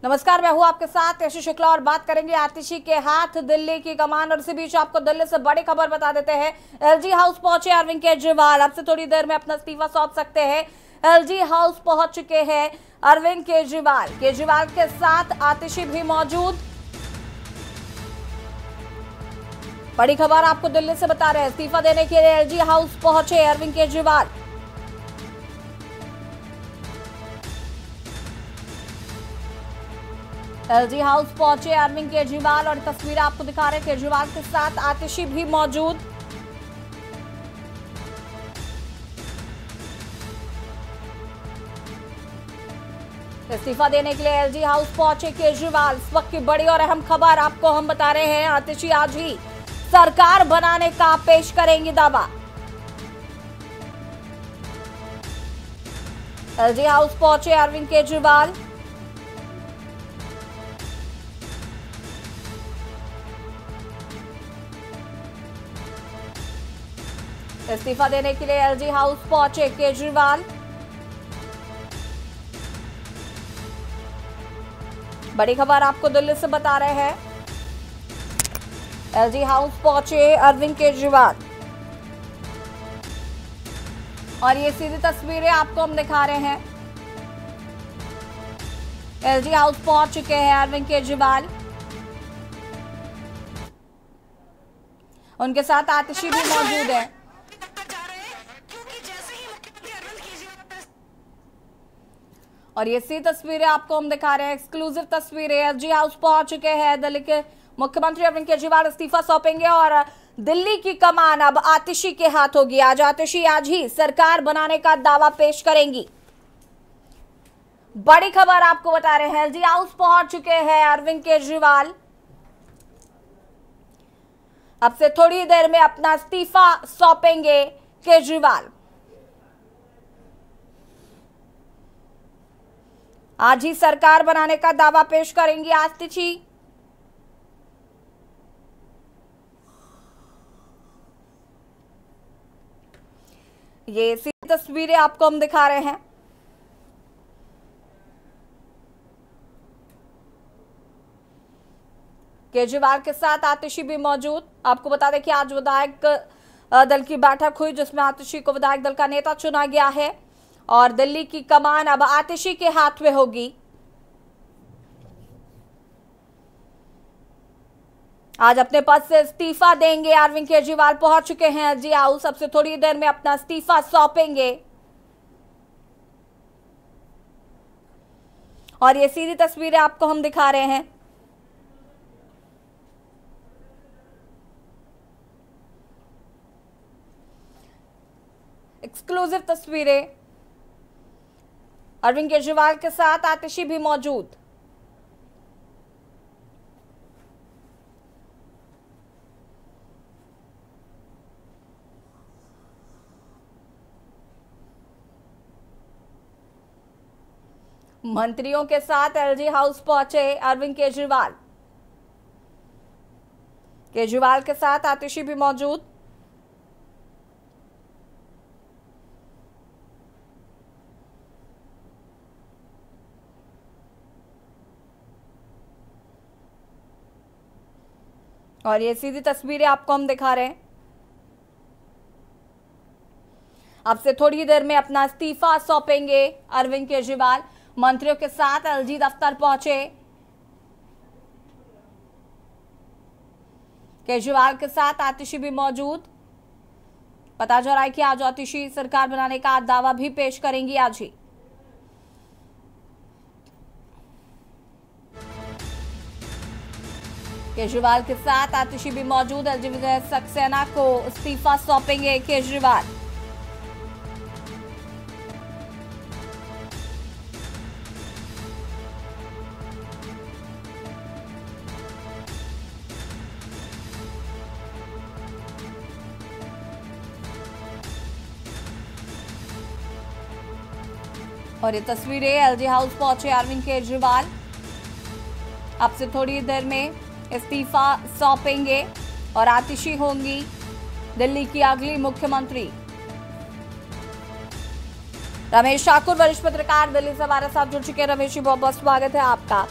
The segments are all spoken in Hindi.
नमस्कार, मैं हूं आपके साथ यशु शुक्ला और बात करेंगे आतिशी के हाथ दिल्ली की कमान। और इसी बीच आपको दिल्ली से बड़ी खबर बता देते हैं। एलजी हाउस पहुंचे अरविंद केजरीवाल। अब से थोड़ी देर में अपना इस्तीफा सौंप सकते हैं। एलजी हाउस पहुंच चुके हैं अरविंद केजरीवाल। केजरीवाल के साथ आतिशी भी मौजूद। बड़ी खबर आपको दिल्ली से बता रहे हैं। इस्तीफा देने के लिए एलजी हाउस पहुंचे अरविंद केजरीवाल। एलजी हाउस पहुंचे अरविंद केजरीवाल और तस्वीरें आपको दिखा रहे हैं। केजरीवाल के साथ आतिशी भी मौजूद। इस्तीफा देने के लिए एलजी हाउस पहुंचे केजरीवाल। इस वक्त की बड़ी और अहम खबर आपको हम बता रहे हैं। आतिशी आज ही सरकार बनाने का पेश करेंगी दावा। एलजी हाउस पहुंचे अरविंद केजरीवाल। इस्तीफा देने के लिए एलजी हाउस पहुंचे केजरीवाल। बड़ी खबर आपको दिल्ली से बता रहे हैं। एलजी हाउस पहुंचे अरविंद केजरीवाल और ये सीधी तस्वीरें आपको हम दिखा रहे हैं। एलजी हाउस पहुंच चुके हैं अरविंद केजरीवाल। उनके साथ आतिशी भी मौजूद है। और ये सी तस्वीरें आपको हम दिखा रहे हैं, एक्सक्लूसिव तस्वीरें। एलजी हाउस पहुंच चुके हैं दिल्ली के मुख्यमंत्री अरविंद केजरीवाल। इस्तीफा सौंपेंगे और दिल्ली की कमान अब आतिशी के हाथ होगी। आतिशी आज ही सरकार बनाने का दावा पेश करेंगी। बड़ी खबर आपको बता रहे हैं। एलजी हाउस पहुंच चुके हैं अरविंद केजरीवाल। अब से थोड़ी देर में अपना इस्तीफा सौंपेंगे केजरीवाल। आज ही सरकार बनाने का दावा पेश करेंगी आतिशी। ये सीधी तस्वीरें आपको हम दिखा रहे हैं। केजरीवाल के साथ आतिशी भी मौजूद। आपको बता दें कि आज विधायक दल की बैठक हुई जिसमें आतिशी को विधायक दल का नेता चुना गया है और दिल्ली की कमान अब आतिशी के हाथ में होगी। आज अपने पद से इस्तीफा देंगे अरविंद केजरीवाल। पहुंच चुके हैं एलजी हाउस। अब से थोड़ी देर में अपना इस्तीफा सौंपेंगे और ये सीधी तस्वीरें आपको हम दिखा रहे हैं। एक्सक्लूसिव तस्वीरें। अरविंद केजरीवाल के साथ आतिशी भी मौजूद। मंत्रियों के साथ एलजी हाउस पहुंचे अरविंद केजरीवाल। केजरीवाल के साथ आतिशी भी मौजूद। और ये सीधी तस्वीरें आपको हम दिखा रहे हैं। अब से थोड़ी देर में अपना इस्तीफा सौंपेंगे अरविंद केजरीवाल। मंत्रियों के साथ एलजी दफ्तर पहुंचे। केजरीवाल के साथ आतिशी भी मौजूद। पता चला है कि आज आतिशी सरकार बनाने का दावा भी पेश करेंगी आज ही। केजरीवाल के साथ आतिशी भी मौजूद। एलजी विजय सक्सेना को इस्तीफा सौंपेंगे केजरीवाल। और ये तस्वीरें एलजी हाउस पहुंचे अरविंद केजरीवाल। अब से थोड़ी देर में इस्तीफा सौंपेंगे और आतिशी होंगी दिल्ली की अगली मुख्यमंत्री। रमेश ठाकुर वरिष्ठ पत्रकार दिल्ली से हमारे साथ जुड़ चुके हैं। रमेश जी, बहुत बहुत स्वागत है आपका।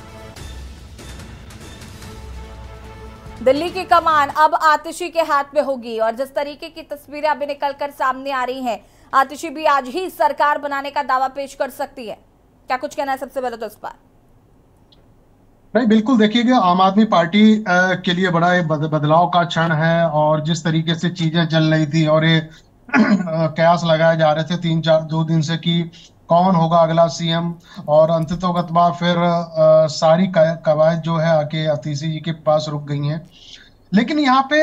दिल्ली की कमान अब आतिशी के हाथ में होगी और जिस तरीके की तस्वीरें अभी निकलकर सामने आ रही हैं, आतिशी भी आज ही सरकार बनाने का दावा पेश कर सकती है। क्या कुछ कहना है सबसे पहले तो इस पर? नहीं, बिल्कुल देखिएगा, आम आदमी पार्टी के लिए बड़ा ये बदलाव का क्षण है। और जिस तरीके से चीजें चल रही थी और ये कयास लगाए जा रहे थे 2 दिन से कि कौन होगा अगला सीएम, और अंततोगत्वा फिर सारी कवायद जो है आके आतिशी जी के पास रुक गई हैं। लेकिन यहाँ पे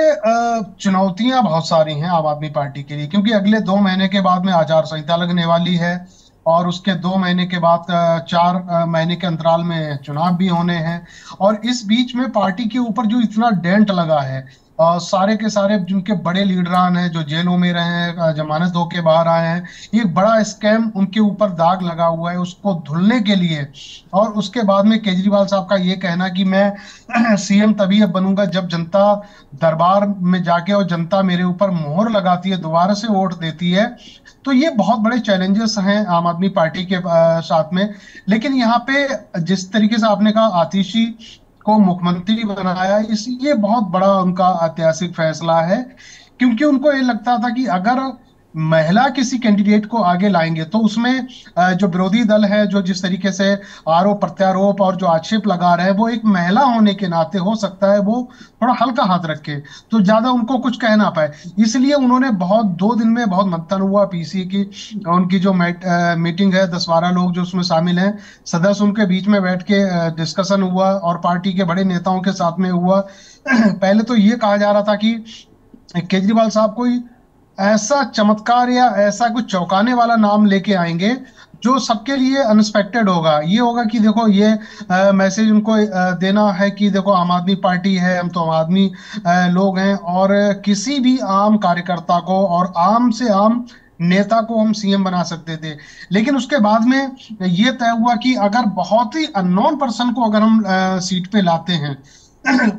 चुनौतियां बहुत सारी हैं आम आदमी पार्टी के लिए, क्योंकि अगले 2 महीने के बाद में आचार संहिता लगने वाली है और उसके 2 महीने के बाद 4 महीने के अंतराल में चुनाव भी होने हैं। और इस बीच में पार्टी के ऊपर जो इतना डेंट लगा है, सारे के सारे जिनके बड़े लीडरान हैं जो जेलों में रहे हैं, जमानत होके बाहर आए हैं, ये बड़ा स्कैम उनके ऊपर दाग लगा हुआ है, उसको धुलने के लिए। और उसके बाद में केजरीवाल साहब का ये कहना कि मैं सीएम तभी अब बनूंगा जब जनता दरबार में जाके और जनता मेरे ऊपर मोहर लगाती है, दोबारा से वोट देती है। तो ये बहुत बड़े चैलेंजेस हैं आम आदमी पार्टी के साथ में। लेकिन यहाँ पे जिस तरीके से आपने कहा आतिशी को मुख्यमंत्री बनाया, इस ये बहुत बड़ा उनका ऐतिहासिक फैसला है, क्योंकि उनको ये लगता था कि अगर महिला किसी कैंडिडेट को आगे लाएंगे तो उसमें जो विरोधी दल है, जो जिस तरीके से आरोप प्रत्यारोप और जो आक्षेप लगा रहे हैं, वो एक महिला होने के नाते हो सकता है वो थोड़ा हल्का हाथ रखे, तो ज्यादा उनको कुछ कह ना पाए। इसलिए उन्होंने बहुत 2 दिन में बहुत मंथन हुआ पीसी की, उनकी जो मीटिंग है, 10-12 लोग जो उसमें शामिल हैं सदस्य, उनके बीच में बैठ के डिस्कशन हुआ और पार्टी के बड़े नेताओं के साथ में हुआ। पहले तो ये कहा जा रहा था कि केजरीवाल साहब कोई ऐसा चमत्कार या ऐसा कुछ चौंकाने वाला नाम लेके आएंगे जो सबके लिए अनएक्सपेक्टेड होगा। ये होगा कि देखो ये मैसेज उनको देना है कि देखो आम आदमी पार्टी है, हम तो आम आदमी लोग हैं, और किसी भी आम कार्यकर्ता को और आम से आम नेता को हम सीएम बना सकते थे। लेकिन उसके बाद में ये तय हुआ कि अगर बहुत ही अननोन पर्सन को अगर हम सीट पे लाते हैं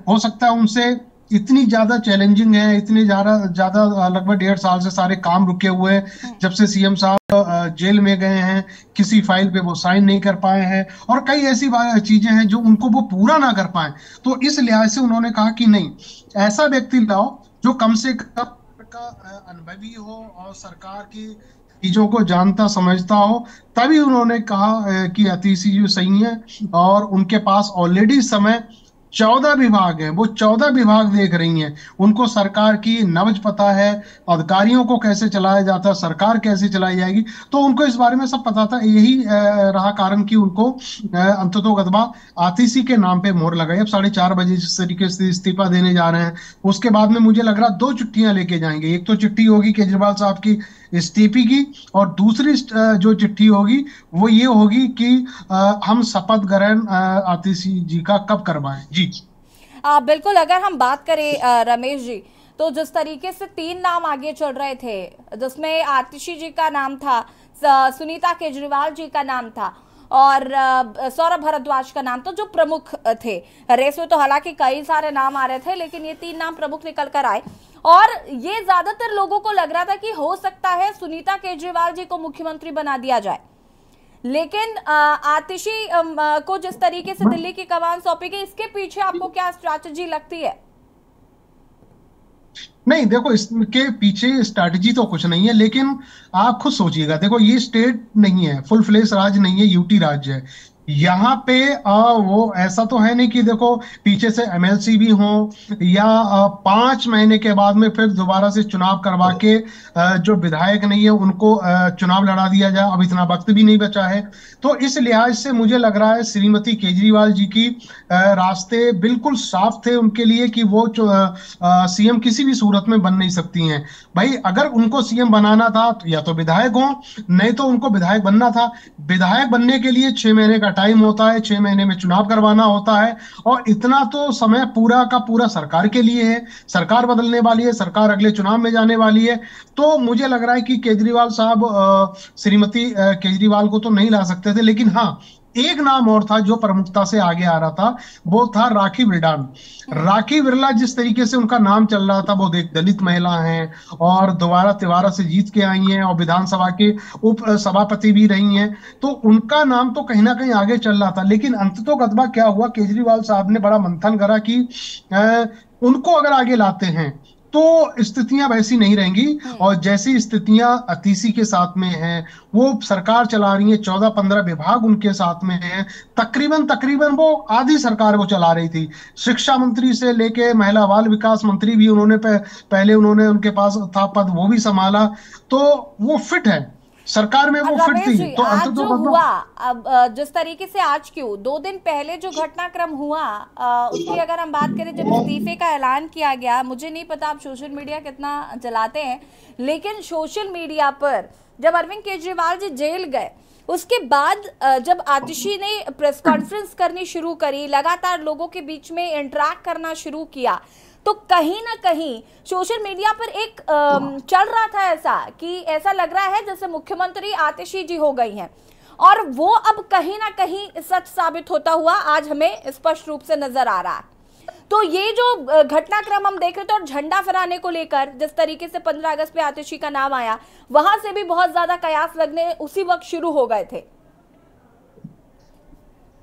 हो सकता है उनसे इतनी ज्यादा चैलेंजिंग है, इतनी ज्यादा ज्यादा लगभग 1.5 साल से सारे काम रुके हुए हैं, जब से सीएम साहब जेल में गए हैं, किसी फाइल पे वो साइन नहीं कर पाए हैं और कई ऐसी चीजें हैं जो उनको वो पूरा ना कर पाए। तो इस लिहाज से उन्होंने कहा कि नहीं, ऐसा व्यक्ति लाओ जो कम से कम का अनुभवी हो और सरकार की चीजों को जानता समझता हो। तभी उन्होंने कहा कि आतिशी जी सही है, और उनके पास ऑलरेडी समय 14 विभाग हैं, वो 14 विभाग देख रही हैं, उनको सरकार की नब्ज पता है, अधिकारियों को कैसे चलाया जाता है, सरकार कैसे चलाई जाएगी, तो उनको इस बारे में सब पता था। यही रहा कारण कि उनको अंततोगत्वा आतिशी के नाम पे मोहर लगाई। अब 4:30 बजे जिस तरीके से इस्तीफा देने जा रहे हैं, उसके बाद में मुझे लग रहा 2 चिट्ठियां लेके जाएंगे। एक तो चिट्ठी होगी केजरीवाल साहब की इस्तीफे की, और दूसरी जो चिट्ठी होगी वो ये होगी कि हम शपथ ग्रहण आतिशी जी का कब करवाएं। जी बिल्कुल। अगर हम बात करें रमेश जी, तो जिस तरीके से 3 नाम आगे चल रहे थे, जिसमें आतिशी जी का नाम था, सुनीता केजरीवाल जी का नाम था और सौरभ भारद्वाज का नाम, तो जो प्रमुख थे रेस में, तो हालांकि कई सारे नाम आ रहे थे लेकिन ये 3 नाम प्रमुख निकल कर आए और ये ज्यादातर लोगों को लग रहा था कि हो सकता है सुनीता केजरीवाल जी को मुख्यमंत्री बना दिया जाए। लेकिन आतिशी को जिस तरीके से दिल्ली की कमान सौंपी गई, इसके पीछे आपको क्या स्ट्रैटेजी लगती है? नहीं, देखो इसके पीछे स्ट्रैटेजी तो कुछ नहीं है, लेकिन आप खुद सोचिएगा, देखो ये स्टेट नहीं है, फुल फ्लेश राज्य नहीं है, यूटी राज्य है। यहाँ पे वो ऐसा तो है नहीं कि देखो पीछे से एमएलसी भी हो या 5 महीने के बाद में फिर दोबारा से चुनाव करवा के जो विधायक नहीं है उनको चुनाव लड़ा दिया जाए। अब इतना वक्त भी नहीं बचा है। तो इस लिहाज से मुझे लग रहा है श्रीमती केजरीवाल जी की रास्ते बिल्कुल साफ थे उनके लिए कि वो सीएम किसी भी सूरत में बन नहीं सकती हैं। भाई अगर उनको सीएम बनाना था तो या तो विधायक हो, नहीं तो उनको विधायक बनना था। विधायक बनने के लिए 6 महीने का टाइम होता है, 6 महीने में चुनाव करवाना होता है, और इतना तो समय पूरा का पूरा सरकार के लिए है। सरकार बदलने वाली है, सरकार अगले चुनाव में जाने वाली है। तो मुझे लग रहा है कि केजरीवाल साहब श्रीमती केजरीवाल को तो नहीं ला सकते थे, लेकिन हाँ एक नाम और था जो प्रमुखता से आगे आ रहा था, वो था राखी बिरलान। राखी बिरला जिस तरीके से उनका नाम चल रहा था, वो एक दलित महिला हैं और दोबारा तिवारा से जीत के आई हैं और विधानसभा के उप सभापति भी रही हैं। तो उनका नाम तो कहीं ना कहीं आगे चल रहा था, लेकिन अंततोगत्वा क्या हुआ, केजरीवाल साहब ने बड़ा मंथन करा कि उनको अगर आगे लाते हैं तो स्थितियां वैसी नहीं रहेंगी। और जैसी स्थितियां अतीसी के साथ में हैं, वो सरकार चला रही है, 14-15 विभाग उनके साथ में हैं, तकरीबन तकरीबन वो आधी सरकार को चला रही थी। शिक्षा मंत्री से लेके महिला बाल विकास मंत्री भी उन्होंने पहले उन्होंने उनके पास था पद, वो भी संभाला। तो वो फिट है, सरकार में वो फिट रमेश थी। जी, तो आज अंत जो तो हुआ, अब जिस तरीके से आज क्यों 2 दिन पहले जो घटनाक्रम हुआ, उसकी अगर हम बात करें, जब इस्तीफे का ऐलान किया गया, मुझे नहीं पता आप सोशल मीडिया कितना चलाते हैं, लेकिन सोशल मीडिया पर जब अरविंद केजरीवाल जी जेल गए, उसके बाद जब आतिशी ने प्रेस कॉन्फ्रेंस करनी शुरू करी, लगातार लोगों के बीच में इंटरेक्ट करना शुरू किया, तो कहीं ना कहीं सोशल मीडिया पर एक चल रहा था ऐसा कि ऐसा लग रहा है जैसे मुख्यमंत्री आतिशी जी हो गई हैं, और वो अब कहीं ना कहीं सच साबित होता हुआ आज हमें स्पष्ट रूप से नजर आ रहा है। तो ये जो घटनाक्रम हम देख रहे थे, और झंडा फहराने को लेकर जिस तरीके से 15 अगस्त पे आतिशी का नाम आया, वहां से भी बहुत ज्यादा कयास लगने उसी वक्त शुरू हो गए थे।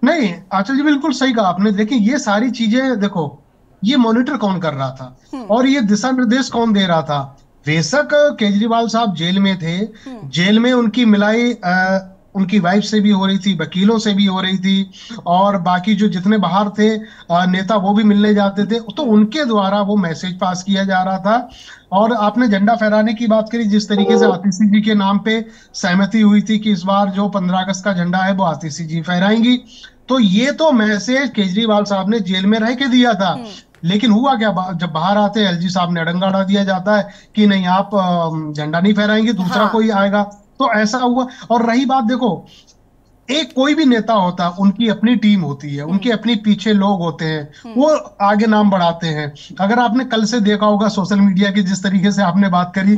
नहीं आंचल जी, बिल्कुल सही कहा आपने। देखिए ये सारी चीजें देखो, ये मॉनिटर कौन कर रहा था और ये दिशा निर्देश कौन दे रहा था। बेशक केजरीवाल साहब जेल में थे, जेल में उनकी मिलाई उनकी वाइफ से भी हो रही थी, वकीलों से भी हो रही थी, और बाकी जो जितने बाहर थे नेता वो भी मिलने जाते थे, तो उनके द्वारा वो मैसेज पास किया जा रहा था। और आपने झंडा फहराने की बात करी, जिस तरीके से आतिशी जी के नाम पे सहमति हुई थी कि इस बार जो 15 अगस्त का झंडा है वो आतिशी जी फहराएंगी, तो ये तो मैसेज केजरीवाल साहब ने जेल में रह के दिया था। लेकिन हुआ क्या, जब बाहर आते हैं एलजी साहब ने अड़ंगा अड़ा दिया जाता है कि नहीं आप झंडा नहीं फहराएंगे, दूसरा कोई आएगा। तो ऐसा हुआ। और रही बात, देखो एक कोई भी नेता होता है, उनकी अपनी टीम होती है, उनके अपने पीछे लोग होते हैं, वो आगे नाम बढ़ाते हैं। अगर आपने कल से देखा होगा सोशल मीडिया की, जिस तरीके से आपने बात करी,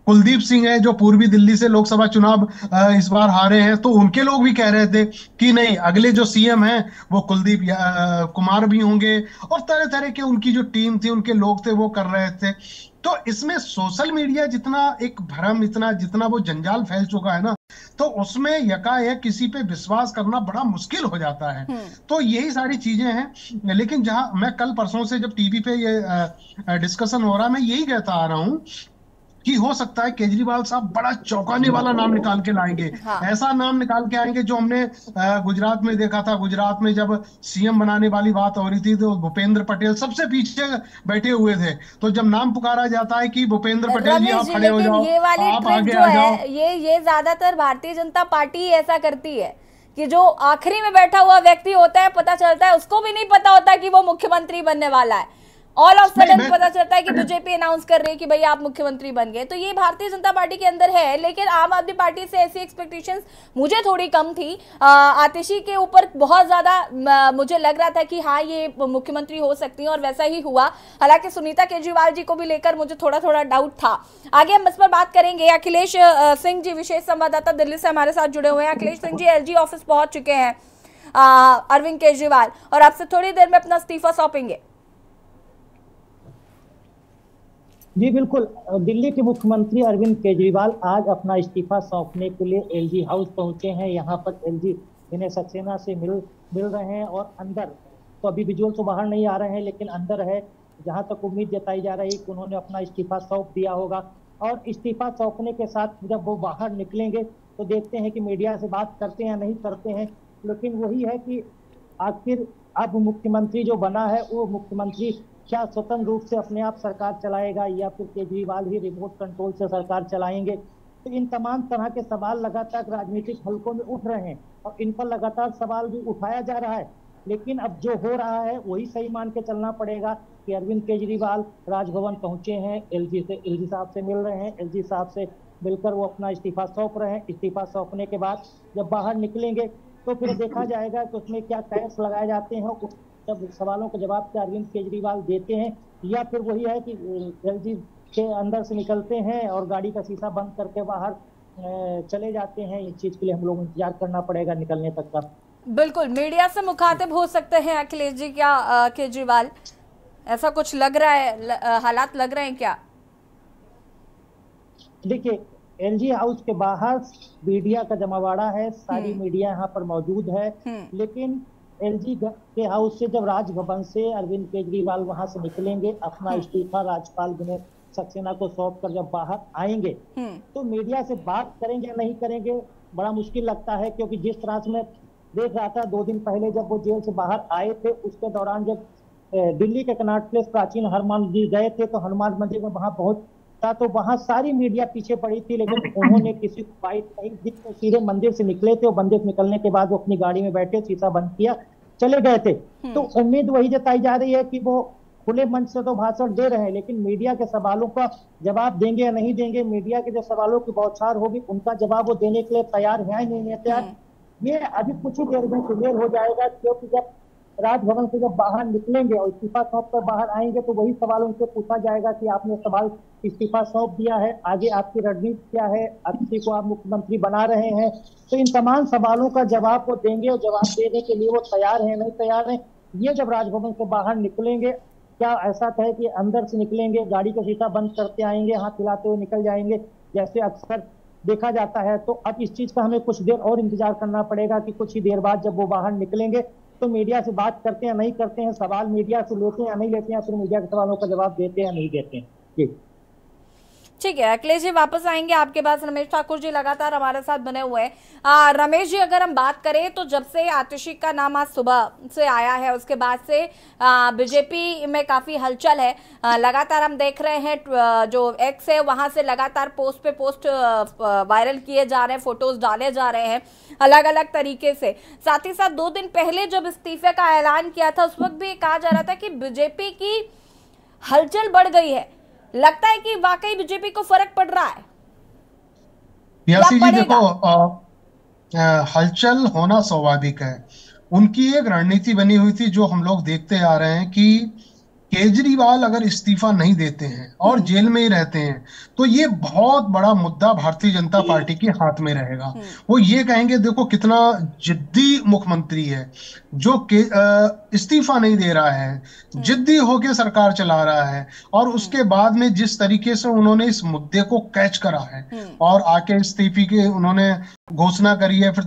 कुलदीप सिंह है जो पूर्वी दिल्ली से लोकसभा चुनाव इस बार हारे हैं, तो उनके लोग भी कह रहे थे कि नहीं अगले जो सीएम हैं वो कुलदीप कुमार भी होंगे, और तरह तरह के उनकी जो टीम थी, उनके लोग थे, वो कर रहे थे। तो इसमें सोशल मीडिया जितना एक भ्रम, इतना जितना वो जंजाल फैल चुका है ना, तो उसमें यकायक किसी पे विश्वास करना बड़ा मुश्किल हो जाता है। तो यही सारी चीजें हैं। लेकिन जहां मैं कल परसों से जब टीवी पे ये डिस्कशन हो रहा है, मैं यही कहता आ रहा हूं कि हो सकता है केजरीवाल साहब बड़ा चौंकाने वाला नाम निकाल के लाएंगे। ऐसा नाम निकाल के आएंगे जो हमने गुजरात में देखा था। गुजरात में जब सीएम बनाने वाली बात हो रही थी, तो भूपेंद्र पटेल सबसे पीछे बैठे हुए थे, तो जब नाम पुकारा जाता है कि भूपेंद्र पटेल जी आप खड़े हो जाओ, ये वाली आप ट्रिक आगे जो आ जाओ। है, ये ज्यादातर भारतीय जनता पार्टी ही ऐसा करती है कि जो आखिरी में बैठा हुआ व्यक्ति होता है, पता चलता है उसको भी नहीं पता होता कि वो मुख्यमंत्री बनने वाला है, ऑल ऑफ सडन पता चलता है कि बीजेपी अनाउंस कर रही है कि भाई आप मुख्यमंत्री बन गए। तो ये भारतीय जनता पार्टी के अंदर है, लेकिन आम आदमी पार्टी से ऐसी एक्सपेक्टेशंस मुझे थोड़ी कम थी। आतिशी के ऊपर बहुत ज्यादा मुझे लग रहा था कि हाँ ये मुख्यमंत्री हो सकती है, और वैसा ही हुआ। हालांकि सुनीता केजरीवाल जी को भी लेकर मुझे थोड़ा थोड़ा डाउट था। आगे हम इस पर बात करेंगे। अखिलेश सिंह जी, विशेष संवाददाता दिल्ली से हमारे साथ जुड़े हुए हैं। अखिलेश सिंह जी, एलजी ऑफिस पहुंच चुके हैं अरविंद केजरीवाल, और आपसे थोड़ी देर में अपना इस्तीफा सौंपेंगे। जी बिल्कुल, दिल्ली के मुख्यमंत्री अरविंद केजरीवाल आज अपना इस्तीफा सौंपने के लिए एलजी हाउस पहुंचे हैं। यहाँ पर एलजी दिनेश सक्सेना से मिल रहे हैं, और अंदर तो अभी विजुअल तो बाहर नहीं आ रहे हैं, लेकिन अंदर है, जहाँ तक उम्मीद जताई जा रही है कि उन्होंने अपना इस्तीफा सौंप दिया होगा। और इस्तीफा सौंपने के साथ जब वो बाहर निकलेंगे तो देखते हैं कि मीडिया से बात करते हैं या नहीं करते हैं। लेकिन वही है कि आखिर अब मुख्यमंत्री जो बना है, वो मुख्यमंत्री क्या स्वतंत्र रूप से अपने आप सरकार चलाएगा, या फिर केजरीवाल ही रिमोट कंट्रोल से सरकार चलाएंगे। तो इन तमाम तरह के सवाल लगातार राजनीतिक हलकों में उठ रहे हैं, और इन पर लगातार सवाल भी उठाया जा रहा है। लेकिन अब जो हो रहा है वही सही मान के चलना पड़ेगा कि अरविंद केजरीवाल राजभवन पहुंचे हैं, एलजी साहब से मिल रहे हैं, एलजी साहब से मिलकर वो अपना इस्तीफा सौंप रहे हैं। इस्तीफा सौंपने के बाद जब बाहर निकलेंगे तो फिर देखा जाएगा कि उसमें क्या टैक्स लगाए जाते हैं, सब सवालों का जवाब क्या अरविंद केजरीवाल देते हैं, या फिर वही है कि एलजी के अंदर से निकलते हैं और गाड़ी का शीशा बंद करके बाहर चले जाते हैं। इस चीज के लिए हम लोग इंतजार करना पड़ेगा निकलने तक का। बिल्कुल, मीडिया से मुखातिब हो सकते हैं अखिलेश जी क्या केजरीवाल? ऐसा कुछ लग रहा है, हालात लग रहे हैं क्या? देखिए, एलजी हाउस के बाहर मीडिया का जमावाड़ा है, सारी मीडिया यहाँ पर मौजूद है। लेकिन एलजी के हाउस से जब राजभवन से अरविंद केजरीवाल वहां से निकलेंगे, अपना इस्तीफा राज्यपाल विनय सक्सेना को सौंप कर जब बाहर आएंगे, तो मीडिया से बात करेंगे या नहीं करेंगे बड़ा मुश्किल लगता है। क्योंकि जिस तरह से मैं देख रहा था 2 दिन पहले जब वो जेल से बाहर आए थे, उसके दौरान जब दिल्ली के कनॉट प्लेस प्राचीन हनुमान मंदिर गए थे, तो हनुमान मंदिर में वहां पहुंचा तो वहां सारी मीडिया पीछे पड़ी थी, लेकिन उन्होंने किसी को बाइट नहीं दी। तो सीधे मंदिर से निकले थे और मंदिर से निकलने के बाद वो अपनी गाड़ी में बैठे, शीशा बंद किया, चले गए थे। तो उम्मीद वही जताई जा रही है कि वो खुले मंच से तो भाषण दे रहे हैं, लेकिन मीडिया के सवालों का जवाब देंगे या नहीं देंगे, मीडिया के जो सवालों की बौछार होगी उनका जवाब वो देने के लिए तैयार है या नहीं है तैयार, ये अभी कुछ ही देर में क्लियर हो जाएगा। क्योंकि जब राजभवन से जब बाहर निकलेंगे और इस्तीफा सौंप कर बाहर आएंगे, तो वही सवाल उनसे पूछा जाएगा कि आपने सवाल इस्तीफा सौंप दिया है, आगे आपकी रणनीति क्या है, किसी को आप मुख्यमंत्री बना रहे हैं। तो इन तमाम सवालों का जवाब वो देंगे और जवाब देने के लिए वो तैयार है नहीं तैयार है, ये जब राजभवन से बाहर निकलेंगे, क्या ऐसा है कि अंदर से निकलेंगे, गाड़ी का शीशा बंद करते आएंगे, हाथ हिलाते हुए निकल जाएंगे जैसे अक्सर देखा जाता है। तो अब इस चीज का हमें कुछ देर और इंतजार करना पड़ेगा कि कुछ ही देर बाद जब वो बाहर निकलेंगे तो मीडिया से बात करते हैं नहीं करते हैं, सवाल मीडिया से लेते हैं या नहीं लेते हैं, फिर मीडिया के सवालों का जवाब देते हैं या नहीं देते हैं। जी ठीक है अखिलेश जी, वापस आएंगे आपके पास। रमेश ठाकुर जी लगातार हमारे साथ बने हुए हैं। रमेश जी, अगर हम बात करें तो जब से आतिशी का नाम आज सुबह से आया है, उसके बाद से बीजेपी में काफी हलचल है। लगातार हम देख रहे हैं जो एक्स है वहां से लगातार पोस्ट पे पोस्ट वायरल किए जा रहे हैं, फोटोज डाले जा रहे हैं अलग अलग तरीके से। साथ ही साथ 2 दिन पहले जब इस्तीफे का ऐलान किया था, उस वक्त भी कहा जा रहा था कि बीजेपी की हलचल बढ़ गई है। लगता है कि वाकई बीजेपी को फर्क पड़ रहा है? यासी जी देखो, हलचल होना स्वाभाविक है। उनकी एक रणनीति बनी हुई थी जो हम लोग देखते आ रहे हैं कि केजरीवाल अगर इस्तीफा नहीं देते हैं और जेल में ही रहते हैं तो ये बहुत बड़ा मुद्दा भारतीय जनता पार्टी के हाथ में रहेगा। वो ये कहेंगे देखो कितना जिद्दी मुख्यमंत्री है जो इस्तीफा नहीं दे रहा है, जिद्दी होके सरकार चला रहा है, और उसके बाद में जिस तरीके से उन्होंने इस मुद्दे को कैच करा है और आके इस्तीफे की उन्होंने घोषणा करी है, फिर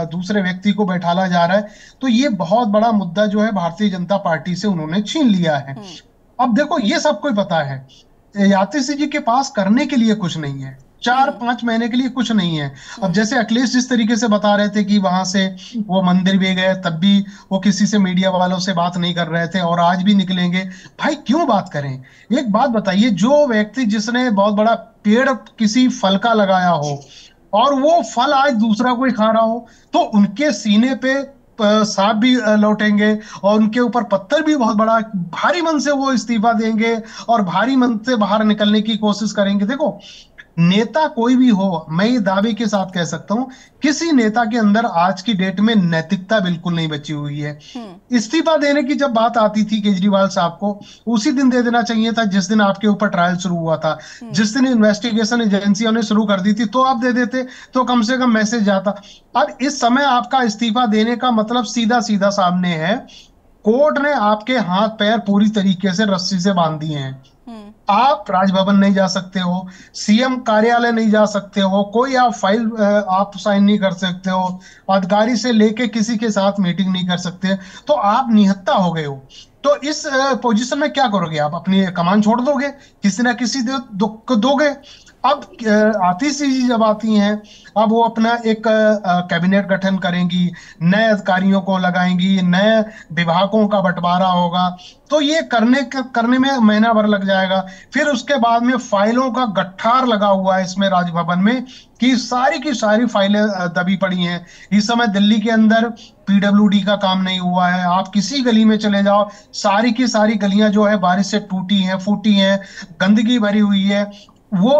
दूसरे व्यक्ति को बैठाला जा रहा है, तो ये बहुत बड़ा मुद्दा जो है भारतीय जनता पार्टी से उन्होंने छीन लिया है। अब देखो ये सब कोई पता है, आतिशी जी के पास करने के लिए कुछ नहीं है, 4-5 महीने के लिए कुछ नहीं है। अब जैसे अखिलेश जिस तरीके से बता रहे थे कि वहां से वो मंदिर भी गए, तब भी वो किसी से मीडिया वालों से बात नहीं कर रहे थे और आज भी निकलेंगे। भाई क्यों बात करें? एक बात बताइए, जो व्यक्ति जिसने बहुत बड़ा पेड़ किसी फल का लगाया हो और वो फल आज दूसरा कोई खा रहा हो, तो उनके सीने पे सांप भी लौटेंगे और उनके ऊपर पत्थर भी बहुत बड़ा भारी मन से वो इस्तीफा देंगे और भारी मन से बाहर निकलने की कोशिश करेंगे। देखो नेता कोई भी हो, मैं ये दावे के साथ कह सकता हूं किसी नेता के अंदर आज की डेट में नैतिकता बिल्कुल नहीं बची हुई है। इस्तीफा देने की जब बात आती थी केजरीवाल साहब को, उसी दिन दे देना चाहिए था जिस दिन आपके ऊपर ट्रायल शुरू हुआ था। जिस दिन इन्वेस्टिगेशन एजेंसियों ने शुरू कर दी थी तो आप दे देते तो कम से कम मैसेज जाता। अब इस समय आपका इस्तीफा देने का मतलब सीधा सीधा सामने है, कोर्ट ने आपके हाथ पैर पूरी तरीके से रस्सी से बांध दिए हैं। आप राजभवन नहीं जा सकते हो, सीएम कार्यालय नहीं जा सकते हो, कोई आप फाइल आप साइन नहीं कर सकते हो, अधिकारी से लेके किसी के साथ मीटिंग नहीं कर सकते, तो आप निहत्था हो गए हो। तो इस पोजीशन में क्या करोगे? आप अपनी कमान छोड़ दोगे, किसी ना किसी को दोगे। अब आतिशी जी जब आती हैं, अब वो अपना एक कैबिनेट गठन करेंगी, नए अधिकारियों को लगाएंगी, नए विभागों का बंटवारा होगा, तो ये करने में महीना भर लग जाएगा। फिर उसके बाद में फाइलों का गट्ठार लगा हुआ है इसमें राजभवन में कि सारी की सारी फाइलें दबी पड़ी हैं। इस समय दिल्ली के अंदर पीडब्ल्यूडी का काम नहीं हुआ है, आप किसी गली में चले जाओ, सारी की सारी गलियां जो है बारिश से टूटी हैं, फूटी हैं, गंदगी भरी हुई है। वो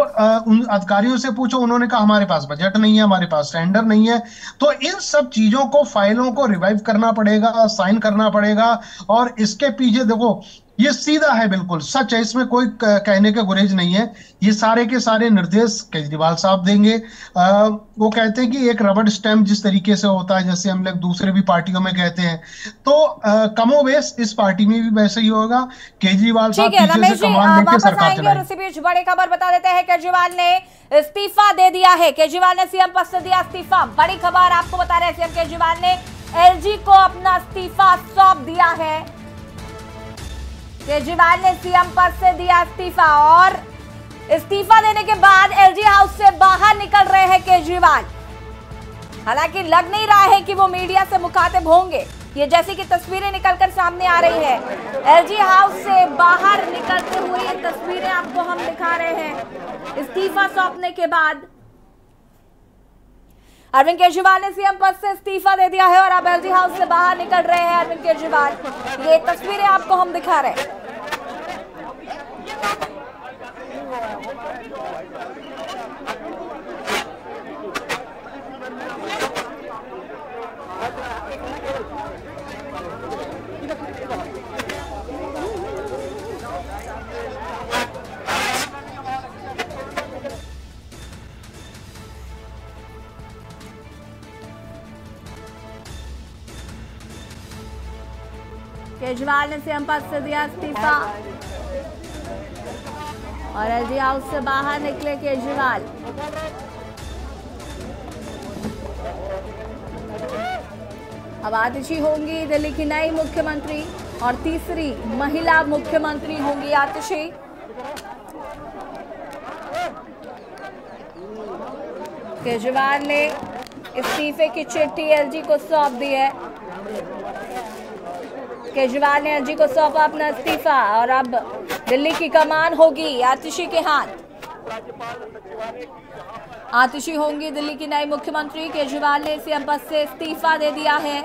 उन अधिकारियों से पूछो, उन्होंने कहा हमारे पास बजट नहीं है, हमारे पास टेंडर नहीं है। तो इन सब चीजों को, फाइलों को रिवाइव करना पड़ेगा, साइन करना पड़ेगा। और इसके पीछे देखो ये सीधा है, बिल्कुल सच है, इसमें कोई कहने का गुरेज नहीं है। ये सारे के सारे निर्देश केजरीवाल साहब देंगे। वो कहते हैं कि एक रबड़ स्टैम्प जिस तरीके से होता है, जैसे हम लोग दूसरे भी पार्टियों में कहते हैं, तो कमोबेश इस पार्टी में भी वैसे ही होगा। केजरीवाल साहब ठीक है पीछे रमेश से जी, कमान लेके वापस सरकार आएंगे और चलाएंगे। इसी बीच बड़ी खबर बता देते हैं, केजरीवाल ने इस्तीफा दे दिया है। केजरीवाल ने सीएम पद से दिया इस्तीफा। बड़ी खबर आपको बता रहे हैं, सीएम केजरीवाल ने एलजी को अपना इस्तीफा सौंप दिया है। केजरीवाल ने सीएम पद से दिया इस्तीफा और इस्तीफा देने के बाद एलजी हाउस से बाहर निकल रहे हैं केजरीवाल। हालांकि लग नहीं रहा है कि वो मीडिया से मुखातिब होंगे। ये जैसे कि तस्वीरें निकलकर सामने आ रही है, एलजी हाउस से बाहर निकलते हुए ये तस्वीरें आपको हम दिखा रहे हैं। इस्तीफा सौंपने के बाद अरविंद केजरीवाल ने सीएम पद से इस्तीफा दे दिया है और अब एलजी हाउस से बाहर निकल रहे हैं अरविंद केजरीवाल। ये तस्वीरें आपको हम दिखा रहे हैं। केजरीवाल ने सीएम पद से दिया इस्तीफा और एलजी हाउस से बाहर निकले केजरीवाल। अब आतिशी होंगी दिल्ली की नई मुख्यमंत्री और तीसरी महिला मुख्यमंत्री होंगी आतिशी। केजरीवाल ने इस्तीफे की चिट्ठी एलजी को सौंप दी है। केजरीवाल ने एलजी को सौंपा अपना इस्तीफा और अब दिल्ली की कमान होगी आतिशी के हाथ। आतिशी होंगी दिल्ली की नई मुख्यमंत्री। केजरीवाल ने सीएम पद से इस्तीफा दे दिया है।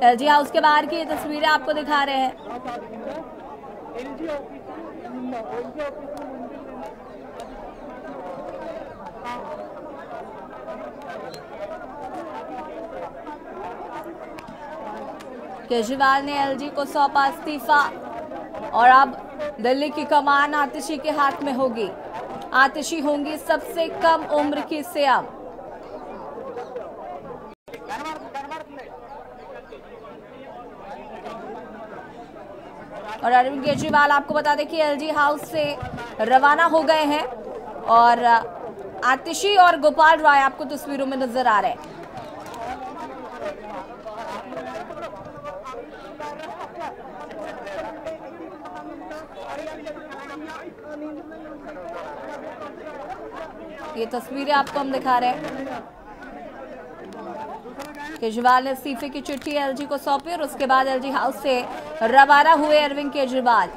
एलजी हाउस के बाहर की ये तस्वीरें आपको दिखा रहे हैं। केजरीवाल ने एलजी को सौंपा इस्तीफा और अब दिल्ली की कमान आतिशी के हाथ में होगी। आतिशी होंगी सबसे कम उम्र की सीएम। और अरविंद केजरीवाल आपको बता दें कि एलजी हाउस से रवाना हो गए हैं और आतिशी और गोपाल राय आपको तस्वीरों में नजर आ रहे हैं। ये तस्वीरें आपको हम दिखा रहे हैं। केजरीवाल ने इस्तीफे की चिट्ठी एलजी को सौंपी और उसके बाद एलजी हाउस से रवाना हुए अरविंद केजरीवाल।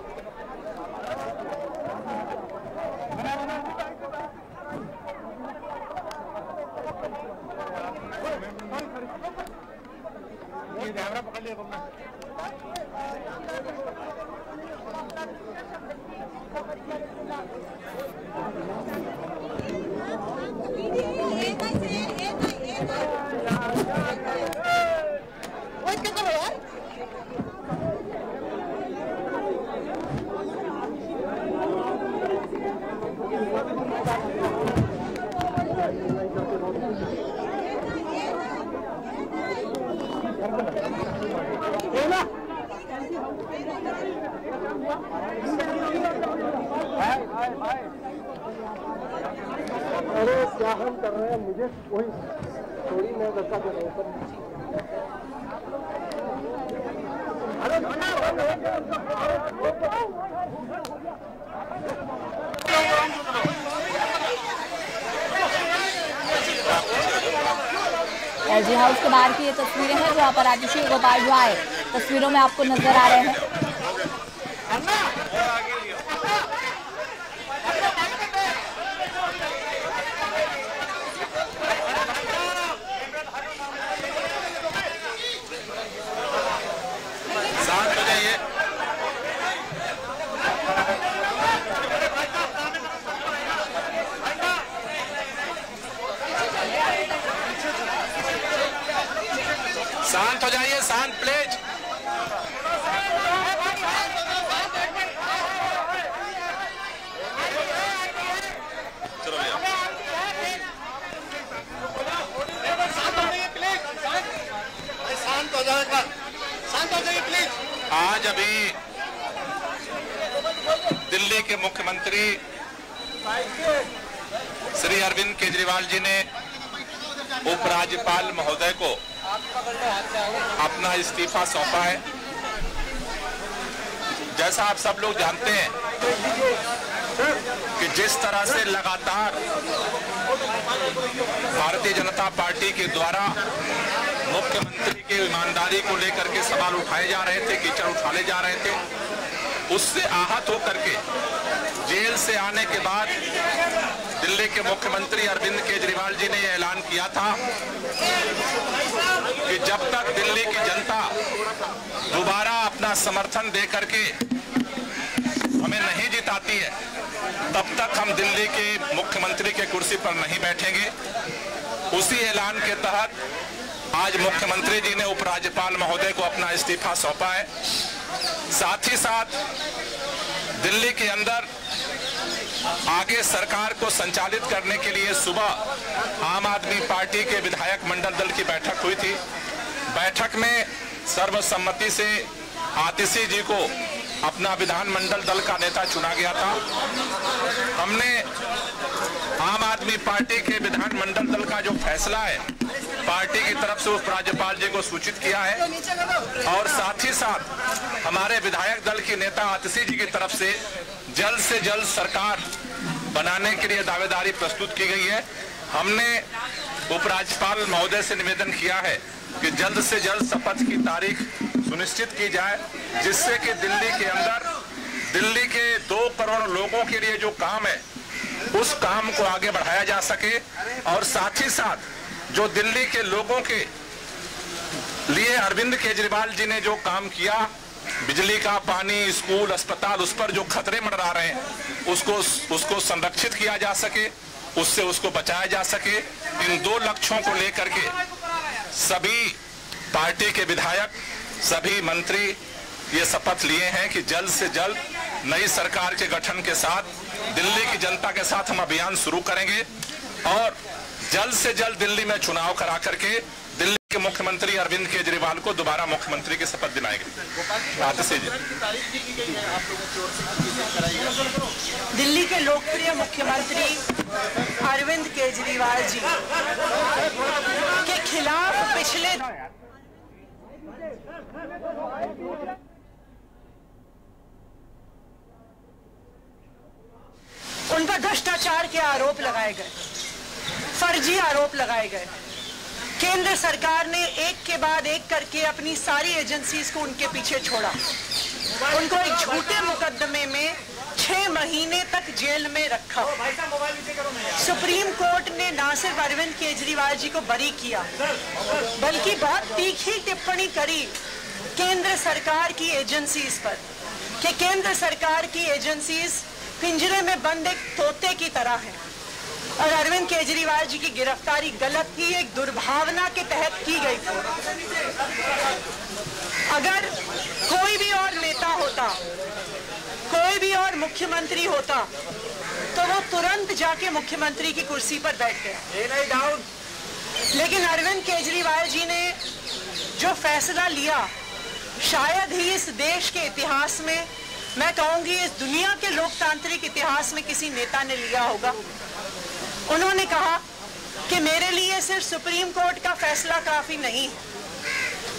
अरे क्या हम कर रहे हैं, मुझे कोई थोड़ी मैं धक्का दे रहा हूँ। एलजी हाउस के बाहर की ये तस्वीरें हैं जहाँ पर आतिशी गोपाल राय तस्वीरों में आपको नजर आ रहे हैं। दिल्ली के मुख्यमंत्री श्री अरविंद केजरीवाल जी ने उपराज्यपाल महोदय को अपना इस्तीफा सौंपा है। जैसा आप सब लोग जानते हैं कि जिस तरह से लगातार भारतीय जनता पार्टी के द्वारा मुख्यमंत्री की ईमानदारी को लेकर के सवाल उठाए जा रहे थे, कीचड़ उठाए जा रहे थे, उससे आहत होकर के जेल से आने के बाद दिल्ली के मुख्यमंत्री अरविंद केजरीवाल जी ने यह ऐलान किया था कि जब तक दिल्ली की जनता दोबारा अपना समर्थन दे करके हमें नहीं जिताती है, तब तक हम दिल्ली के मुख्यमंत्री के कुर्सी पर नहीं बैठेंगे। उसी ऐलान के तहत आज मुख्यमंत्री जी ने उपराज्यपाल महोदय को अपना इस्तीफा सौंपा है। साथ ही साथ दिल्ली के अंदर आगे सरकार को संचालित करने के लिए सुबह आम आदमी पार्टी के विधायक मंडल दल की बैठक हुई थी। बैठक में सर्वसम्मति से आतिशी जी को अपना विधानमंडल दल का नेता चुना गया था। हमने आम आदमी पार्टी के विधानमंडल दल का जो फैसला है पार्टी की तरफ से उपराज्यपाल जी को सूचित किया है और साथ ही साथ हमारे विधायक दल की नेता आतिशी जी की तरफ से जल्द सरकार बनाने के लिए दावेदारी प्रस्तुत की गई है। हमने उपराज्यपाल महोदय से निवेदन किया है कि जल्द से जल्द शपथ की तारीख सुनिश्चित की जाए, जिससे कि दिल्ली के अंदर दिल्ली के 2 करोड़ लोगों के लिए जो काम है उस काम को आगे बढ़ाया जा सके और साथ ही साथ जो दिल्ली के लोगों के लिए अरविंद केजरीवाल जी ने जो काम किया, बिजली का, पानी, स्कूल, अस्पताल, उस पर जो खतरे मंडरा रहे हैं उसको संरक्षित किया जा सके, उससे उसको बचाया जा सके। इन 2 लक्ष्यों को लेकर के सभी पार्टी के विधायक, सभी मंत्री ये शपथ लिए हैं कि जल्द से जल्द नई सरकार के गठन के साथ दिल्ली की जनता के साथ हम अभियान शुरू करेंगे और जल्द से जल्द दिल्ली में चुनाव करा करके दिल्ली के मुख्यमंत्री अरविंद केजरीवाल को दोबारा मुख्यमंत्री की शपथ दिलाएंगे। आतिशी जी, दिल्ली के लोकप्रिय मुख्यमंत्री अरविंद केजरीवाल जी के खिलाफ पिछले उन पर भ्रष्टाचार के आरोप लगाए गए, फर्जी आरोप लगाए गए। केंद्र सरकार ने एक के बाद एक करके अपनी सारी एजेंसीज को उनके पीछे छोड़ा। उनको एक झूठे मुकदमे में 6 महीने तक जेल में रखा। सुप्रीम कोर्ट ने ना सिर्फ अरविंद केजरीवाल जी को बरी किया बल्कि बहुत तीखी टिप्पणी करी केंद्र सरकार की एजेंसीज पर कि केंद्र सरकार की एजेंसीज पिंजरे में बंद एक तोते की तरह है और अरविंद केजरीवाल जी की गिरफ्तारी गलत थी, एक दुर्भावना के तहत की गई थी। अगर कोई भी और नेता होता, कोई भी और मुख्यमंत्री होता तो वो तुरंत जाके मुख्यमंत्री की कुर्सी पर बैठ गया। लेकिन अरविंद केजरीवाल जी ने जो फैसला लिया, शायद ही इस देश के इतिहास में, मैं कहूंगी इस दुनिया के लोकतांत्रिक इतिहास में किसी नेता ने लिया होगा। उन्होंने कहा कि मेरे लिए सिर्फ सुप्रीम कोर्ट का फैसला काफी नहीं है,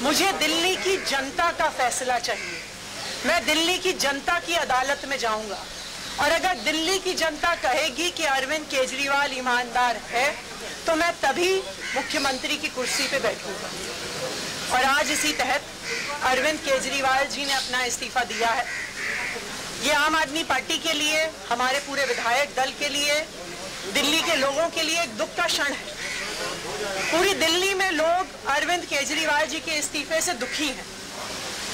मुझे दिल्ली की जनता का फैसला चाहिए। मैं दिल्ली की जनता की अदालत में जाऊंगा और अगर दिल्ली की जनता कहेगी कि अरविंद केजरीवाल ईमानदार है तो मैं तभी मुख्यमंत्री की कुर्सी पे बैठूंगा। और आज इसी तहत अरविंद केजरीवाल जी ने अपना इस्तीफा दिया है। ये आम आदमी पार्टी के लिए, हमारे पूरे विधायक दल के लिए, दिल्ली के लोगों के लिए एक दुख का क्षण है। पूरी दिल्ली में लोग अरविंद केजरीवाल जी के इस्तीफे से दुखी हैं,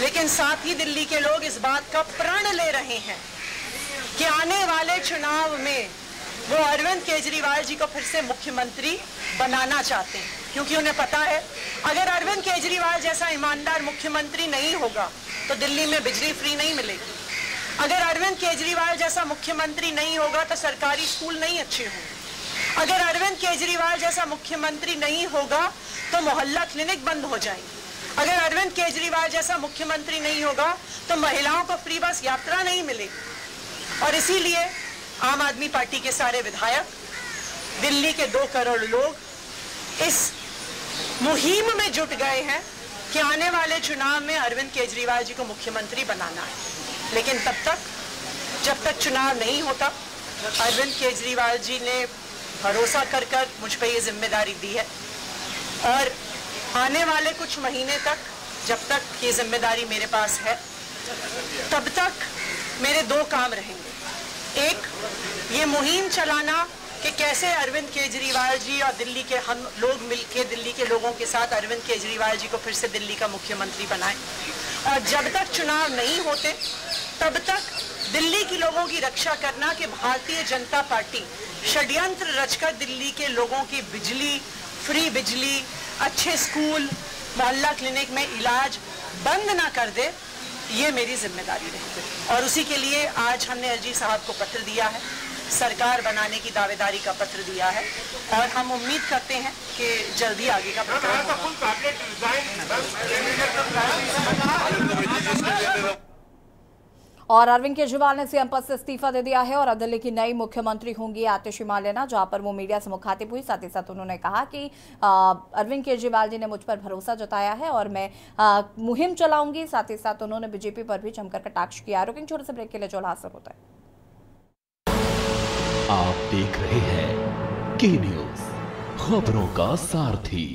लेकिन साथ ही दिल्ली के लोग इस बात का प्रण ले रहे हैं कि आने वाले चुनाव में वो अरविंद केजरीवाल जी को फिर से मुख्यमंत्री बनाना चाहते हैं, क्योंकि उन्हें पता है अगर अरविंद केजरीवाल जैसा ईमानदार मुख्यमंत्री नहीं होगा तो दिल्ली में बिजली फ्री नहीं मिलेगी। अगर अरविंद केजरीवाल जैसा मुख्यमंत्री नहीं होगा तो सरकारी स्कूल नहीं अच्छे होंगे। अगर अरविंद केजरीवाल जैसा मुख्यमंत्री नहीं होगा तो मोहल्ला क्लिनिक बंद हो जाएंगे। अगर अरविंद केजरीवाल जैसा मुख्यमंत्री नहीं होगा तो महिलाओं को फ्री बस यात्रा नहीं मिलेगी। और इसीलिए आम आदमी पार्टी के सारे विधायक, दिल्ली के 2 करोड़ लोग इस मुहिम में जुट गए हैं कि आने वाले चुनाव में अरविंद केजरीवाल जी को मुख्यमंत्री बनाना है। लेकिन जब तक चुनाव नहीं होता, अरविंद केजरीवाल जी ने भरोसा कर मुझ पर ये जिम्मेदारी दी है और आने वाले कुछ महीने तक, जब तक ये जिम्मेदारी मेरे पास है, तब तक मेरे 2 काम रहेंगे। एक, ये मुहिम चलाना कि कैसे अरविंद केजरीवाल जी और दिल्ली के हम लोग मिलकर दिल्ली के लोगों के साथ अरविंद केजरीवाल जी को फिर से दिल्ली का मुख्यमंत्री बनाएं। और जब तक चुनाव नहीं होते, तब तक दिल्ली के लोगों की रक्षा करना कि भारतीय जनता पार्टी षड्यंत्र रचकर दिल्ली के लोगों की बिजली, फ्री बिजली, अच्छे स्कूल, मोहल्ला क्लिनिक में इलाज बंद ना कर दे, ये मेरी जिम्मेदारी रहेगी। और उसी के लिए आज हमने एलजी साहब को पत्र दिया है, सरकार बनाने की दावेदारी का पत्र दिया है और हम उम्मीद करते हैं कि जल्दी आगे का प्रोग्राम होगा। और अरविंद केजरीवाल ने सीएम पद से इस्तीफा दे दिया है और अब दिल्ली की नई मुख्यमंत्री होंगी आतिशी मालेना, जहां पर वो मीडिया से मुखातिब हुई। साथ ही साथ उन्होंने कहा कि अरविंद केजरीवाल जी ने मुझ पर भरोसा जताया है और मैं मुहिम चलाऊंगी। साथ ही साथ उन्होंने बीजेपी पर भी जमकर कटाक्ष किया। रुकेंगे छोटे से ब्रेक के लिए, जो हासिल होता है। आप देख रहे हैं के न्यूज, खबरों का सारथी।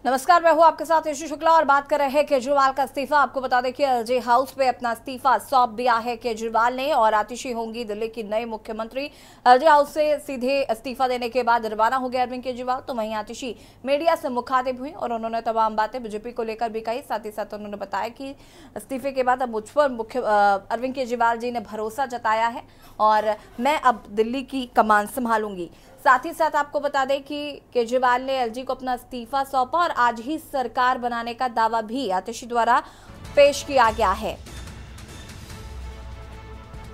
नमस्कार, मैं हूं आपके साथ यशु शुक्ला और बात कर रहे हैं केजरीवाल का इस्तीफा। आपको बता दें कि एलजी हाउस पे अपना इस्तीफा सौंप दिया है केजरीवाल ने और आतिशी होंगी दिल्ली की नई मुख्यमंत्री। एलजी हाउस से सीधे इस्तीफा देने के बाद रवाना हो गए अरविंद केजरीवाल, तो वहीं आतिशी मीडिया से मुखातिब हुई और उन्होंने तमाम बातें बीजेपी को लेकर भी कही। साथ ही साथ उन्होंने बताया कि इस्तीफे के बाद अब मुझ पर अरविंद केजरीवाल जी ने भरोसा जताया है और मैं अब दिल्ली की कमान संभालूंगी। साथ ही साथ आपको बता दें कि केजरीवाल ने एलजी को अपना इस्तीफा सौंपा और आज ही सरकार बनाने का दावा भी आतिशी द्वारा पेश किया गया है।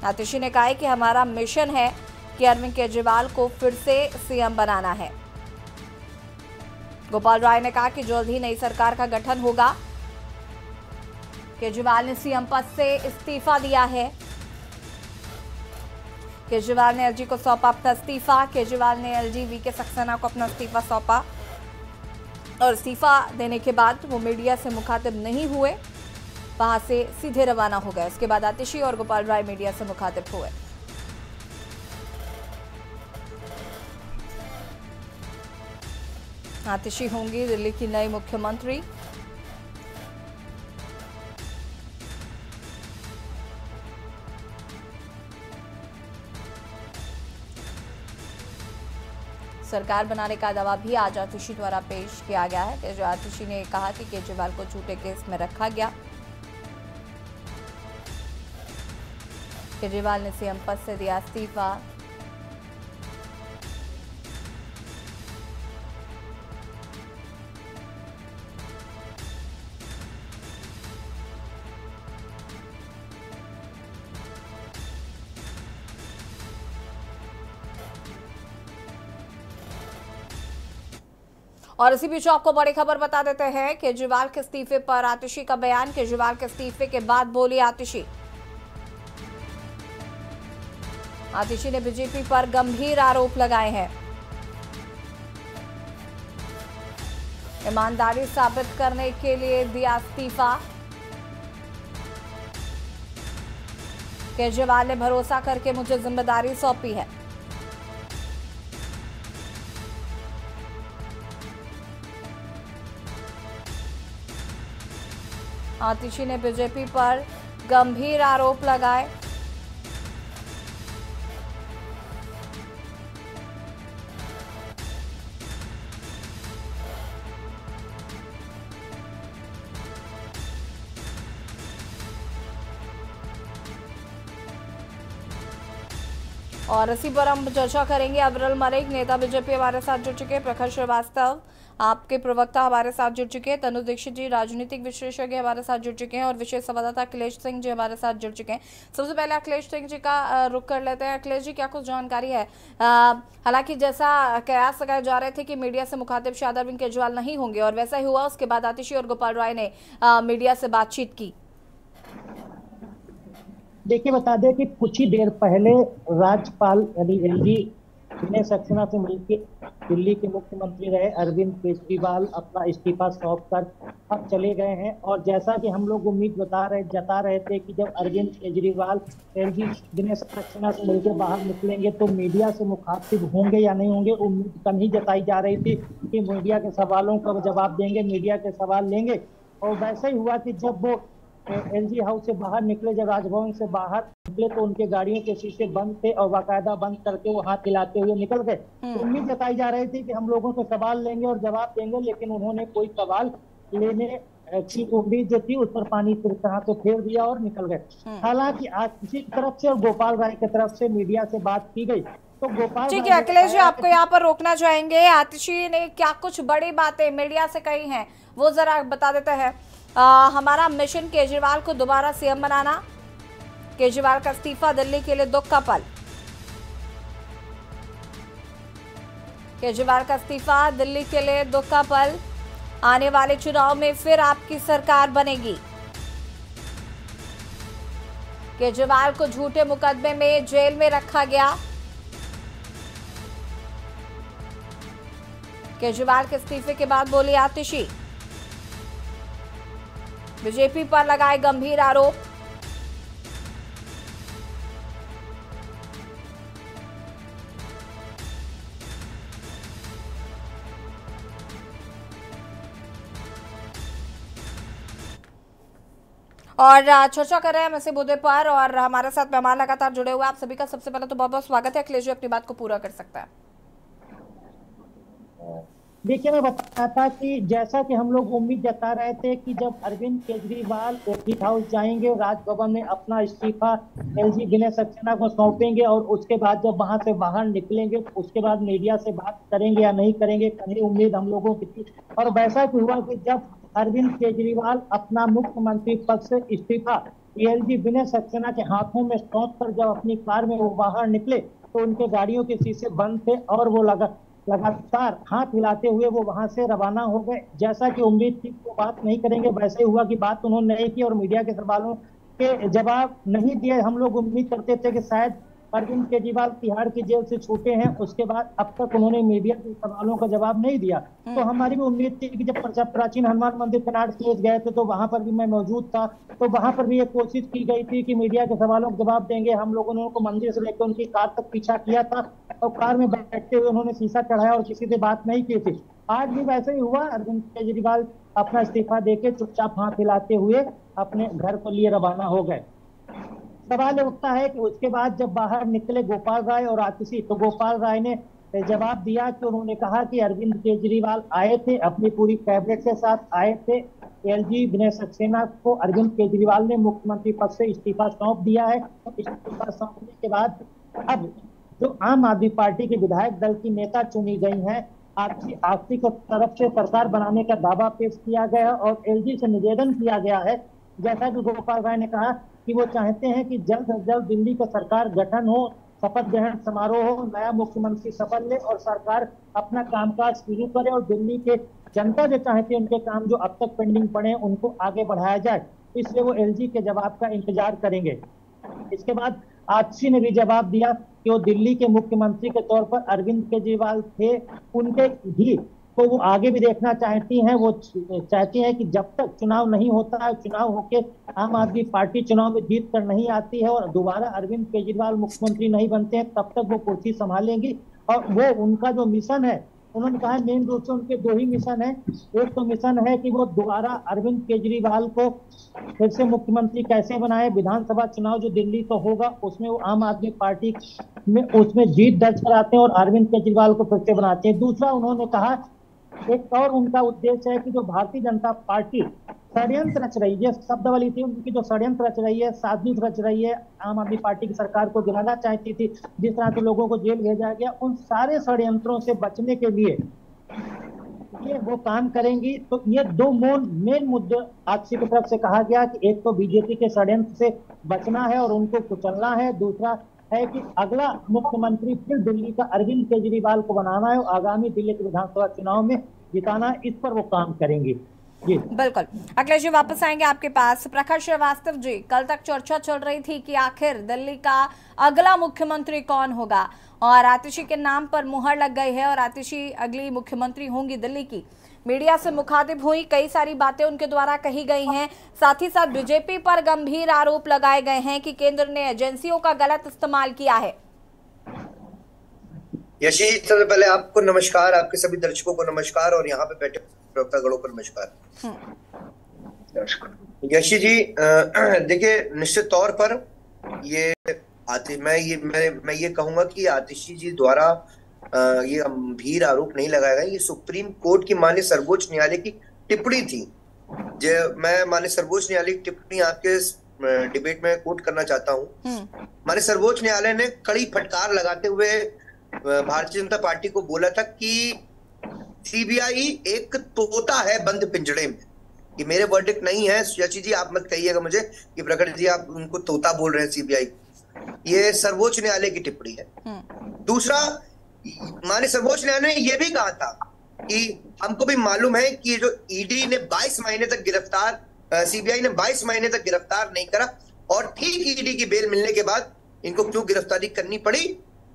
आतिशी ने कहा है कि हमारा मिशन है कि अरविंद केजरीवाल को फिर से सीएम बनाना है। गोपाल राय ने कहा कि जल्द ही नई सरकार का गठन होगा। केजरीवाल ने सीएम पद से इस्तीफा दिया है। केजरीवाल ने एलजी को सौंपा अपना इस्तीफा। केजरीवाल ने एलजी वीके सक्सेना को अपना इस्तीफा सौंपा और इस्तीफा देने के बाद वो मीडिया से मुखातिब नहीं हुए, वहां से सीधे रवाना हो गए। उसके बाद आतिशी और गोपाल राय मीडिया से मुखातिब हुए। आतिशी होंगी दिल्ली की नई मुख्यमंत्री। सरकार बनाने का दावा भी आज आतिशी द्वारा पेश किया गया है। जो आतिशी ने कहा कि केजरीवाल को झूठे केस में रखा गया। केजरीवाल ने सीएम पद से दिया इस्तीफा। और इसी बीच आपको बड़ी खबर बता देते हैं, केजरीवाल के इस्तीफे पर आतिशी का बयान। केजरीवाल के इस्तीफे के बाद बोली आतिशी। आतिशी ने बीजेपी पर गंभीर आरोप लगाए हैं। ईमानदारी साबित करने के लिए दिया इस्तीफा। केजरीवाल ने भरोसा करके मुझे जिम्मेदारी सौंपी है। आतिशी ने बीजेपी पर गंभीर आरोप लगाए। और इसी पर हम चर्चा करेंगे। अब्दुल मलिक नेता बीजेपी हमारे साथ जुड़ चुके हैं। प्रखर श्रीवास्तव आपके प्रवक्ता हमारे साथ जुड़ चुके हैं। तनु दीक्षित जी राजनीतिक विशेषज्ञ हमारे साथ जुड़ चुके हैं और विशेष संवाददाता अखिलेश सिंह जी हमारे साथ जुड़ चुके हैं। सबसे पहले अखिलेश सिंह जी का रुख कर लेते हैं। अखिलेश जी, क्या कुछ जानकारी है? हालांकि जैसा कयास लगाए जा रहे थे कि मीडिया से मुखातिब शायद अरविंद केजरीवाल नहीं होंगे और वैसा ही हुआ। उसके बाद आतिशी और गोपाल राय ने मीडिया से बातचीत की। देखिए बता दें कि कुछ ही देर पहले राज्यपाल यानी एलजी विनय सक्सेना से मिलकर दिल्ली के मुख्यमंत्री रहे अरविंद केजरीवाल अपना इस्तीफा सौंप कर अब चले गए हैं। और जैसा कि हम लोग उम्मीद जता रहे थे कि जब अरविंद केजरीवाल एलजी विनय सक्सेना से मिलकर बाहर निकलेंगे तो मीडिया से मुखातिब होंगे या नहीं होंगे, उम्मीद कम ही जताई जा रही थी कि मीडिया के सवालों का वो जवाब देंगे, मीडिया के सवाल लेंगे। और वैसा ही हुआ कि जब वो एलजी हाउस से बाहर निकले, जब राजभवन से बाहर निकले तो उनके गाड़ियों के शीशे बंद थे और बाकायदा बंद करके वो हाथ हिलाते हुए निकल गए। उम्मीद जताई जा रही थी कि हम लोगों को सवाल लेंगे और जवाब देंगे, लेकिन उन्होंने कोई सवाल लेने की उम्मीद जो थी उस पर पानी पूरी तरह से फेर दिया और निकल गए। हालांकि आज किसी तरफ से और गोपाल राय की तरफ से मीडिया से बात की गई तो गोपाल ठीक है अखिलेश जी, आपको यहाँ पर रोकना चाहेंगे। आतिशी ने क्या कुछ बड़ी बातें मीडिया से कही हैं वो जरा बता देते हैं। हमारा मिशन केजरीवाल को दोबारा सीएम बनाना, केजरीवाल का इस्तीफा दिल्ली के लिए दुख का पल। केजरीवाल का इस्तीफा दिल्ली के लिए दुख का पल, आने वाले चुनाव में फिर आपकी सरकार बनेगी। केजरीवाल को झूठे मुकदमे में जेल में रखा गया। केजरीवाल के इस्तीफे के बाद बोली आतिशी, बीजेपी पर लगाए गंभीर आरोप। और चर्चा कर रहे हैं हम इसी मुद्दे पर और हमारे साथ मेहमान लगातार जुड़े हुए आप सभी का सबसे पहले तो बहुत बहुत स्वागत है। अखिलेश जी अपनी बात को पूरा कर सकता है। देखिए मैं बताता था कि जैसा कि हम लोग उम्मीद जता रहे थे कि जब अरविंद केजरीवाल एलजी हाउस जाएंगे, राजभवन में अपना इस्तीफा एलजी विनय सक्सेना को सौंपेंगे और उसके बाद जब वहां से बाहर निकलेंगे तो उसके बाद मीडिया से बात करेंगे या नहीं करेंगे, कहीं उम्मीद हम लोगों की थी। और वैसा ही हुआ कि जब अरविंद केजरीवाल अपना मुख्यमंत्री पद से इस्तीफा एलजी विनय सक्सेना के हाथों में सौंप कर जब अपनी कार में वो बाहर निकले तो उनके गाड़ियों के शीशे बंद थे और वो लगातार हाथ हिलाते हुए वो वहां से रवाना हो गए। जैसा कि उम्मीद थी वो बात नहीं करेंगे, वैसे हुआ कि बात उन्होंने नहीं की और मीडिया के सवालों के जवाब नहीं दिए। हम लोग उम्मीद करते थे कि शायद अरविंद केजरीवाल तिहाड़ की जेल से छूटे हैं, उसके बाद अब तक उन्होंने मीडिया के सवालों का जवाब नहीं दिया। तो हमारी भी उम्मीद थी कि जब प्राचीन हनुमान मंदिर कनाट केस गए थे तो वहां पर भी मैं मौजूद था, तो वहां पर भी एक कोशिश की गई थी कि मीडिया के सवालों का जवाब देंगे। हम लोगों ने उनको मंदिर से लेकर उनकी कार तक पीछा किया था और कार में बैठते हुए उन्होंने शीशा चढ़ाया और किसी से बात नहीं की थी। आज भी वैसे ही हुआ, अरविंद केजरीवाल अपना इस्तीफा देके चुपचाप हाथ हिलाते हुए अपने घर को लिए रवाना हो गए। सवाल उठता है कि उसके बाद जब बाहर निकले गोपाल राय और आतिशी, तो गोपाल राय ने जवाब दिया कि उन्होंने कहा कि अरविंद केजरीवाल आए थे, अपनी पूरी कैबिनेट के साथ आए थे। एलजी विनय सक्सेना को अरविंद केजरीवाल ने मुख्यमंत्री पद से इस्तीफा सौंप दिया है। इस्तीफा सौंपने के बाद अब जो आम आदमी पार्टी के विधायक दल की नेता चुनी गई हैं, आतिशी की तरफ से सरकार बनाने का दावा पेश किया गया और एलजी से निवेदन किया गया है, जैसा कि गोपाल राय ने कहा कि वो चाहते हैं कि जल्द से जल्द दिल्ली का सरकार गठन हो, शपथ ग्रहण समारोह हो, नया मुख्यमंत्री शपथ ले और सरकार अपना कामकाज शुरू करे और दिल्ली के जनता जो चाहती है उनके काम जो अब तक पेंडिंग पड़े उनको आगे बढ़ाया जाए। इसलिए वो एलजी के जवाब का इंतजार करेंगे। इसके बाद आतिशी ने भी जवाब दिया कि वो दिल्ली के मुख्यमंत्री के तौर पर अरविंद केजरीवाल थे, उनके भी तो वो आगे भी देखना चाहती हैं। वो चाहती हैं कि जब तक चुनाव नहीं होता है, चुनाव होके आम आदमी पार्टी चुनाव में जीत कर नहीं आती है और दोबारा अरविंद केजरीवाल मुख्यमंत्री नहीं बनते हैं, तब तक वो कुर्सी संभालेंगी। और वो उनका जो मिशन है, उन्होंने कहा मेन रूप से उनके दो ही मिशन है। एक तो मिशन है कि वो दोबारा अरविंद केजरीवाल को फिर से मुख्यमंत्री कैसे बनाए, विधानसभा चुनाव जो दिल्ली तो होगा उसमें वो आम आदमी पार्टी में उसमें जीत दर्ज कराते हैं और अरविंद केजरीवाल को फिर से बनाते हैं। दूसरा उन्होंने कहा एक और उनका उद्देश्य है कि जो भारतीय जनता पार्टी षड्यंत्र रच रही है, शब्दावली थी उनकी, जो षड्यंत्र रच रही है, साजिश रच रही है, आम आदमी पार्टी की सरकार को गिराना चाहती थी, जिस तरह से लोगों को जेल भेजा गया, उन सारे षड्यंत्रों से बचने के लिए ये वो काम करेंगी। तो ये दो मेन मुद्दे आतिशी की तरफ से कहा गया कि एक तो बीजेपी के षड्यंत्र से बचना है और उनको कुचलना है, दूसरा है कि अगला मुख्यमंत्री फिर दिल्ली का अरविंद केजरीवाल को बनाना है और आगामी दिल्ली के विधानसभा चुनाव में जिताना, इस पर वो काम करेंगे। बिल्कुल अखिलेश जी, वापस आएंगे आपके पास। प्रखर श्रीवास्तव जी, कल तक चर्चा चल रही थी कि आखिर दिल्ली का अगला मुख्यमंत्री कौन होगा, और आतिशी के नाम पर मुहर लग गई है और आतिशी अगली मुख्यमंत्री होंगी दिल्ली की। मीडिया से मुखातिब हुई, कई सारी बातें उनके द्वारा कही गई हैं। साथ ही साथ बीजेपी पर गंभीर आरोप लगाए गए हैं कि केंद्र ने एजेंसियों का गलत इस्तेमाल किया है। यशी, सबसे पहले आपको नमस्कार, आपके सभी दर्शकों को नमस्कार, और यहाँ पे बैठे प्रवक्तागणों को नमस्कार। यशी जी, देखिए, निश्चित तौर पर मैं ये कहूंगा कि आतिशी जी द्वारा ये गंभीर आरोप नहीं लगाया गया। ये सुप्रीम कोर्ट की माननीय सर्वोच्च न्यायालय की टिप्पणी थी। मैं माननीय सर्वोच्च न्यायालय की टिप्पणी आपके डिबेट में कोट करना चाहता हूँ। माननीय सर्वोच्च न्यायालय ने कड़ी फटकार लगाते हुए भारतीय जनता पार्टी को बोला था कि सीबीआई एक तोता है बंद पिंजड़े में। ये मेरे वर्डिक्ट नहीं है, यशी जी आप मत कहिएगा मुझे कि प्रकट जी आप उनको तोता बोल रहे हैं सीबीआई। ये सर्वोच्च न्यायालय की टिप्पणी है। दूसरा, माननीय सर्वोच्च न्यायालय ने यह भी कहा था कि हमको भी मालूम है कि जो ईडी ने 22 महीने तक गिरफ्तार, सीबीआई ने 22 महीने तक गिरफ्तार नहीं करा, और ठीक ईडी की बेल मिलने के बाद इनको क्यों गिरफ्तारी करनी पड़ी,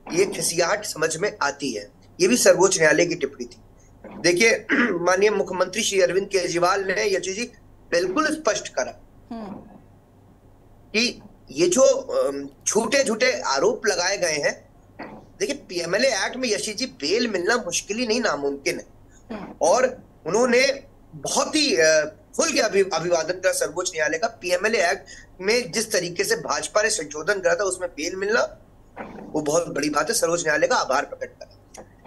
ये खिसियाहट समझ में आती है। ये भी सर्वोच्च न्यायालय की टिप्पणी थी। देखिए, माननीय मुख्यमंत्री श्री अरविंद केजरीवाल ने यह चीज बिल्कुल स्पष्ट करा कि ये जो झूठे झूठे आरोप लगाए गए हैं, देखिए पीएमएलए एक्ट में यशी जी बेल मिलना मुश्किल ही नहीं, नामुमकिन है। और उन्होंने बहुत ही खुल के अभिवादन करा सर्वोच्च न्यायालय का। पीएमएलए एक्ट में जिस तरीके से भाजपा ने संशोधन करा था उसमें बेल मिलना वो बहुत बड़ी बात है। सर्वोच्च न्यायालय का आभार प्रकट करा।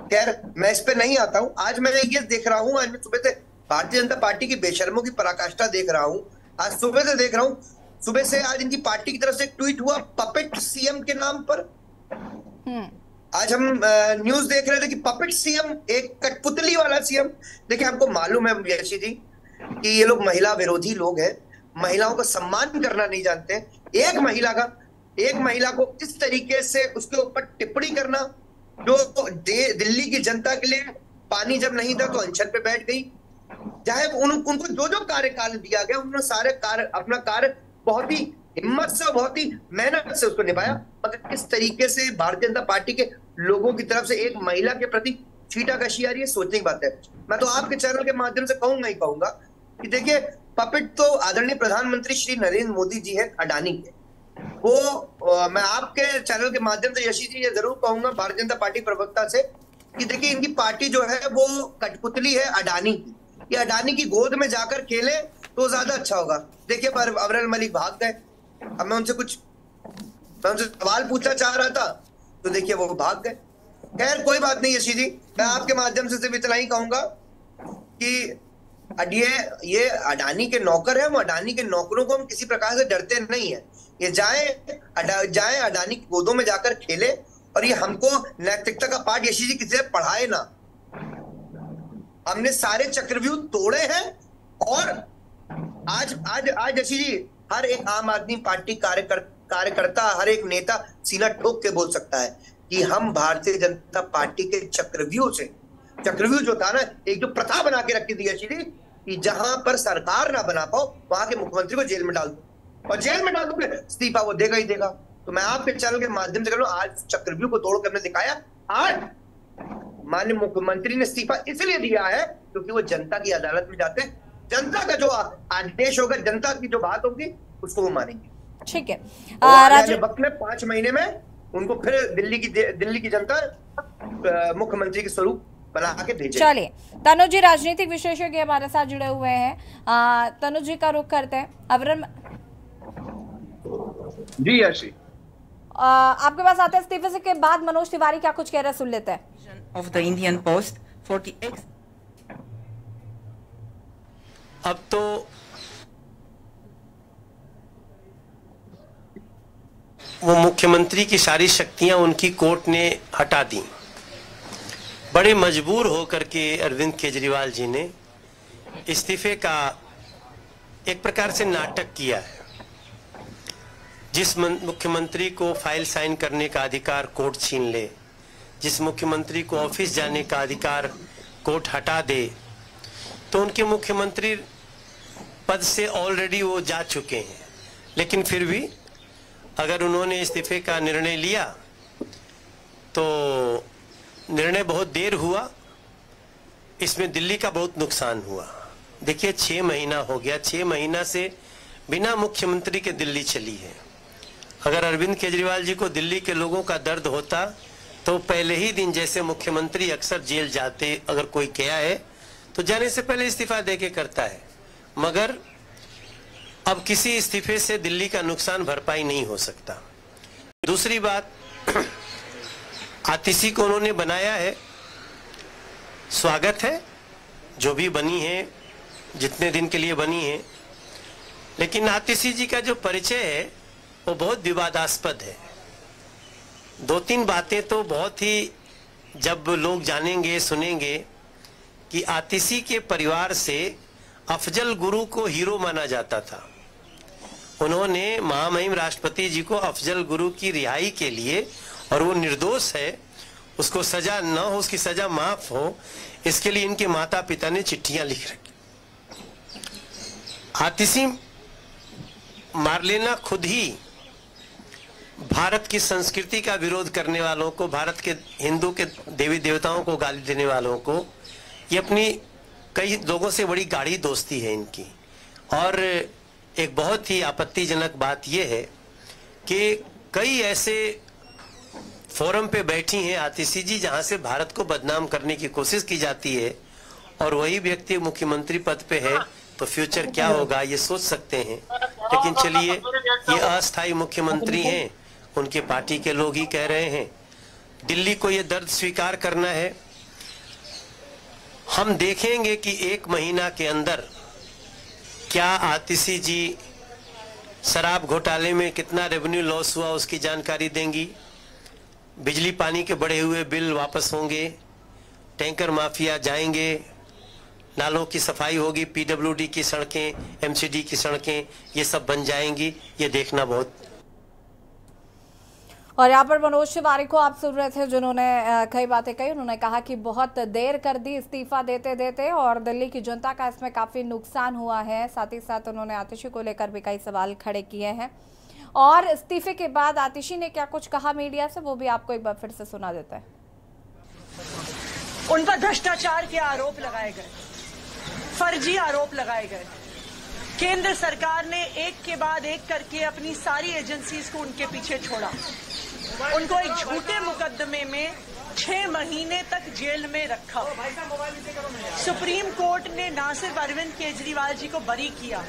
खैर, मैं इस पे नहीं आता हूं। आज मैं ये देख रहा हूं, आज मैं सुबह से भारतीय जनता पार्टी की बेशर्मों की पराकाष्ठा देख रहा हूं। आज सुबह से देख रहा हूं, सुबह से आज इनकी पार्टी की तरफ से एक ट्वीट हुआ पपेट सीएम के नाम पर। आज हम न्यूज देख रहे थे कि पपेट सीएम, एक कठपुतली वाला सीएम। देखिए, हमको मालूम है यशी जी कि ये लोग महिला विरोधी लोग हैं, महिलाओं का सम्मान करना नहीं जानते। एक महिला को इस तरीके से उसके ऊपर टिप्पणी करना, जो दिल्ली की जनता के लिए पानी जब नहीं था तो अनशन पे बैठ गई। चाहे उनको जो जो कार्यकाल दिया गया, उन्होंने सारे कार्य, अपना कार्य बहुत ही हिम्मत से, बहुत ही मेहनत से उसको निभाया। मगर किस तरीके से भारतीय जनता पार्टी के लोगों की तरफ से एक महिला के प्रति छीटाकशी आ रही है, सोचने की बात है। मैं तो आपके चैनल के माध्यम से कहूंगा कि देखिए, पपेट तो आदरणीय प्रधानमंत्री श्री नरेंद्र मोदी जी है अडानी के। मैं आपके चैनल के माध्यम से यशी जी ये जरूर कहूंगा भारतीय जनता पार्टी प्रवक्ता से कि देखिए, इनकी पार्टी जो है वो कठपुतली है अडानी की। ये अडानी की गोद में जाकर खेले तो ज्यादा अच्छा होगा। देखिए, पर अबरल मलिक भाग गए। अब मैं उनसे सवाल पूछना चाह रहा था तो देखिए वो भाग गए। खैर, कोई बात नहीं यशी जी, मैं आपके माध्यम से सिर्फ इतना ही कहूंगा कि ये अडानी के नौकर है। वो अडानी के नौकरों को हम किसी प्रकार से डरते नहीं है। ये जाए अडानी की गोदों में जाकर खेले, और ये हमको नैतिकता का पाठ यशी जी किसी से पढ़ाए ना। हमने सारे चक्रव्यूह तोड़े हैं, और आज यशी जी हर एक आम आदमी पार्टी कार्यकर्ता, हर एक नेता सीना ठोक के बोल सकता है कि हम भारतीय जनता पार्टी के चक्रव्यूह जो था ना, एक जो प्रथा बना के रखी थी यशी जी कि जहां पर सरकार ना बना पाओ वहां के मुख्यमंत्री को जेल में डाल दो, और जेल में डाल दोगे इस्तीफा वो देगा ही देगा। तो मैं आपके चैनल के माध्यम से कह रहा हूं, आज चक्रव्यूह को तोड़ कर हमने दिखाया। आज माननीय मुख्यमंत्री ने इस्तीफा इसलिए दिया है क्योंकि वो जनता की अदालत में जाते हैं। जनता का जो आदेश होगा, जनता की जो बात होगी, उसको वो मानेंगे। ठीक है, वक्त में 5 महीने में उनको फिर दिल्ली की जनता मुख्यमंत्री के स्वरूप बना के भेजे। चलिए, तनुज जी राजनीतिक विशेषज्ञ हमारे साथ जुड़े हुए हैं। तनुज जी का रुख करते हैं। अवरम जी यशी, आपके पास आते हैं इस्तीफे से के बाद मनोज तिवारी क्या कुछ कह रहे हैं, सुन लेते हैं। Of the Indian post 48। अब तो वो मुख्यमंत्री की सारी शक्तियां उनकी कोर्ट ने हटा दी। बड़े मजबूर होकर के अरविंद केजरीवाल जी ने इस्तीफे का एक प्रकार से नाटक किया है। जिस मुख्यमंत्री को फाइल साइन करने का अधिकार कोर्ट छीन ले, जिस मुख्यमंत्री को ऑफिस जाने का अधिकार कोर्ट हटा दे, तो उनके मुख्यमंत्री पद से ऑलरेडी वो जा चुके हैं, लेकिन फिर भी अगर उन्होंने इस्तीफे का निर्णय लिया तो निर्णय बहुत देर हुआ, इसमें दिल्ली का बहुत नुकसान हुआ। देखिए 6 महीना हो गया, 6 महीना से बिना मुख्यमंत्री के दिल्ली चली है। अगर अरविंद केजरीवाल जी को दिल्ली के लोगों का दर्द होता तो पहले ही दिन, जैसे मुख्यमंत्री अक्सर जेल जाते, अगर कोई गया है तो जाने से पहले इस्तीफा देके करता है, मगर अब किसी इस्तीफे से दिल्ली का नुकसान भरपाई नहीं हो सकता। दूसरी बात, आतिशी को उन्होंने बनाया है, स्वागत है, जो भी बनी है, जितने दिन के लिए बनी है, लेकिन आतिशी जी का जो परिचय है वो बहुत विवादास्पद है। 2-3 बातें तो बहुत ही, जब लोग जानेंगे सुनेंगे कि आतिशी के परिवार से अफजल गुरु को हीरो माना जाता था। उन्होंने महामहिम राष्ट्रपति जी को अफजल गुरु की रिहाई के लिए, और वो निर्दोष है, उसको सजा न हो, उसकी सजा माफ हो, इसके लिए इनके माता पिता ने चिट्ठियां लिख रखी। आतिशी मार्लेना खुद ही भारत की संस्कृति का विरोध करने वालों को, भारत के हिंदू के देवी देवताओं को गाली देने वालों को, ये अपनी कई लोगों से बड़ी गाढ़ी दोस्ती है इनकी। और एक बहुत ही आपत्तिजनक बात यह है कि कई ऐसे फोरम पे बैठी हैं आतिशी जी जहां से भारत को बदनाम करने की कोशिश की जाती है, और वही व्यक्ति मुख्यमंत्री पद पे है, तो फ्यूचर क्या होगा ये सोच सकते हैं। लेकिन चलिए, ये अस्थायी मुख्यमंत्री हैं, उनके पार्टी के लोग ही कह रहे हैं, दिल्ली को ये दर्द स्वीकार करना है। हम देखेंगे कि 1 महीना के अंदर क्या आतिशी जी शराब घोटाले में कितना रेवेन्यू लॉस हुआ उसकी जानकारी देंगी, बिजली पानी के बढ़े हुए बिल वापस होंगे, टैंकर माफिया जाएंगे, नालों की सफाई होगी, पीडब्ल्यूडी की सड़कें, एमसीडी की सड़कें, ये सब बन जाएंगी, ये देखना बहुत। और यहाँ पर मनोज तिवारी को आप सुन रहे थे, जिन्होंने कई बातें कही। उन्होंने कहा कि बहुत देर कर दी इस्तीफा देते देते और दिल्ली की जनता का इसमें काफ़ी नुकसान हुआ है। साथ ही साथ उन्होंने आतिशी को लेकर भी कई सवाल खड़े किए हैं, और इस्तीफे के बाद आतिशी ने क्या कुछ कहा मीडिया से, वो भी आपको एक बार फिर से सुना देता है। उन पर भ्रष्टाचार के आरोप लगाए गए, फर्जी आरोप लगाए गए। केंद्र सरकार ने एक के बाद एक करके अपनी सारी एजेंसीज को उनके पीछे छोड़ा, उनको एक झूठे मुकदमे में 6 महीने तक जेल में रखा। सुप्रीम कोर्ट ने न सिर्फ अरविंद केजरीवाल जी को बरी किया,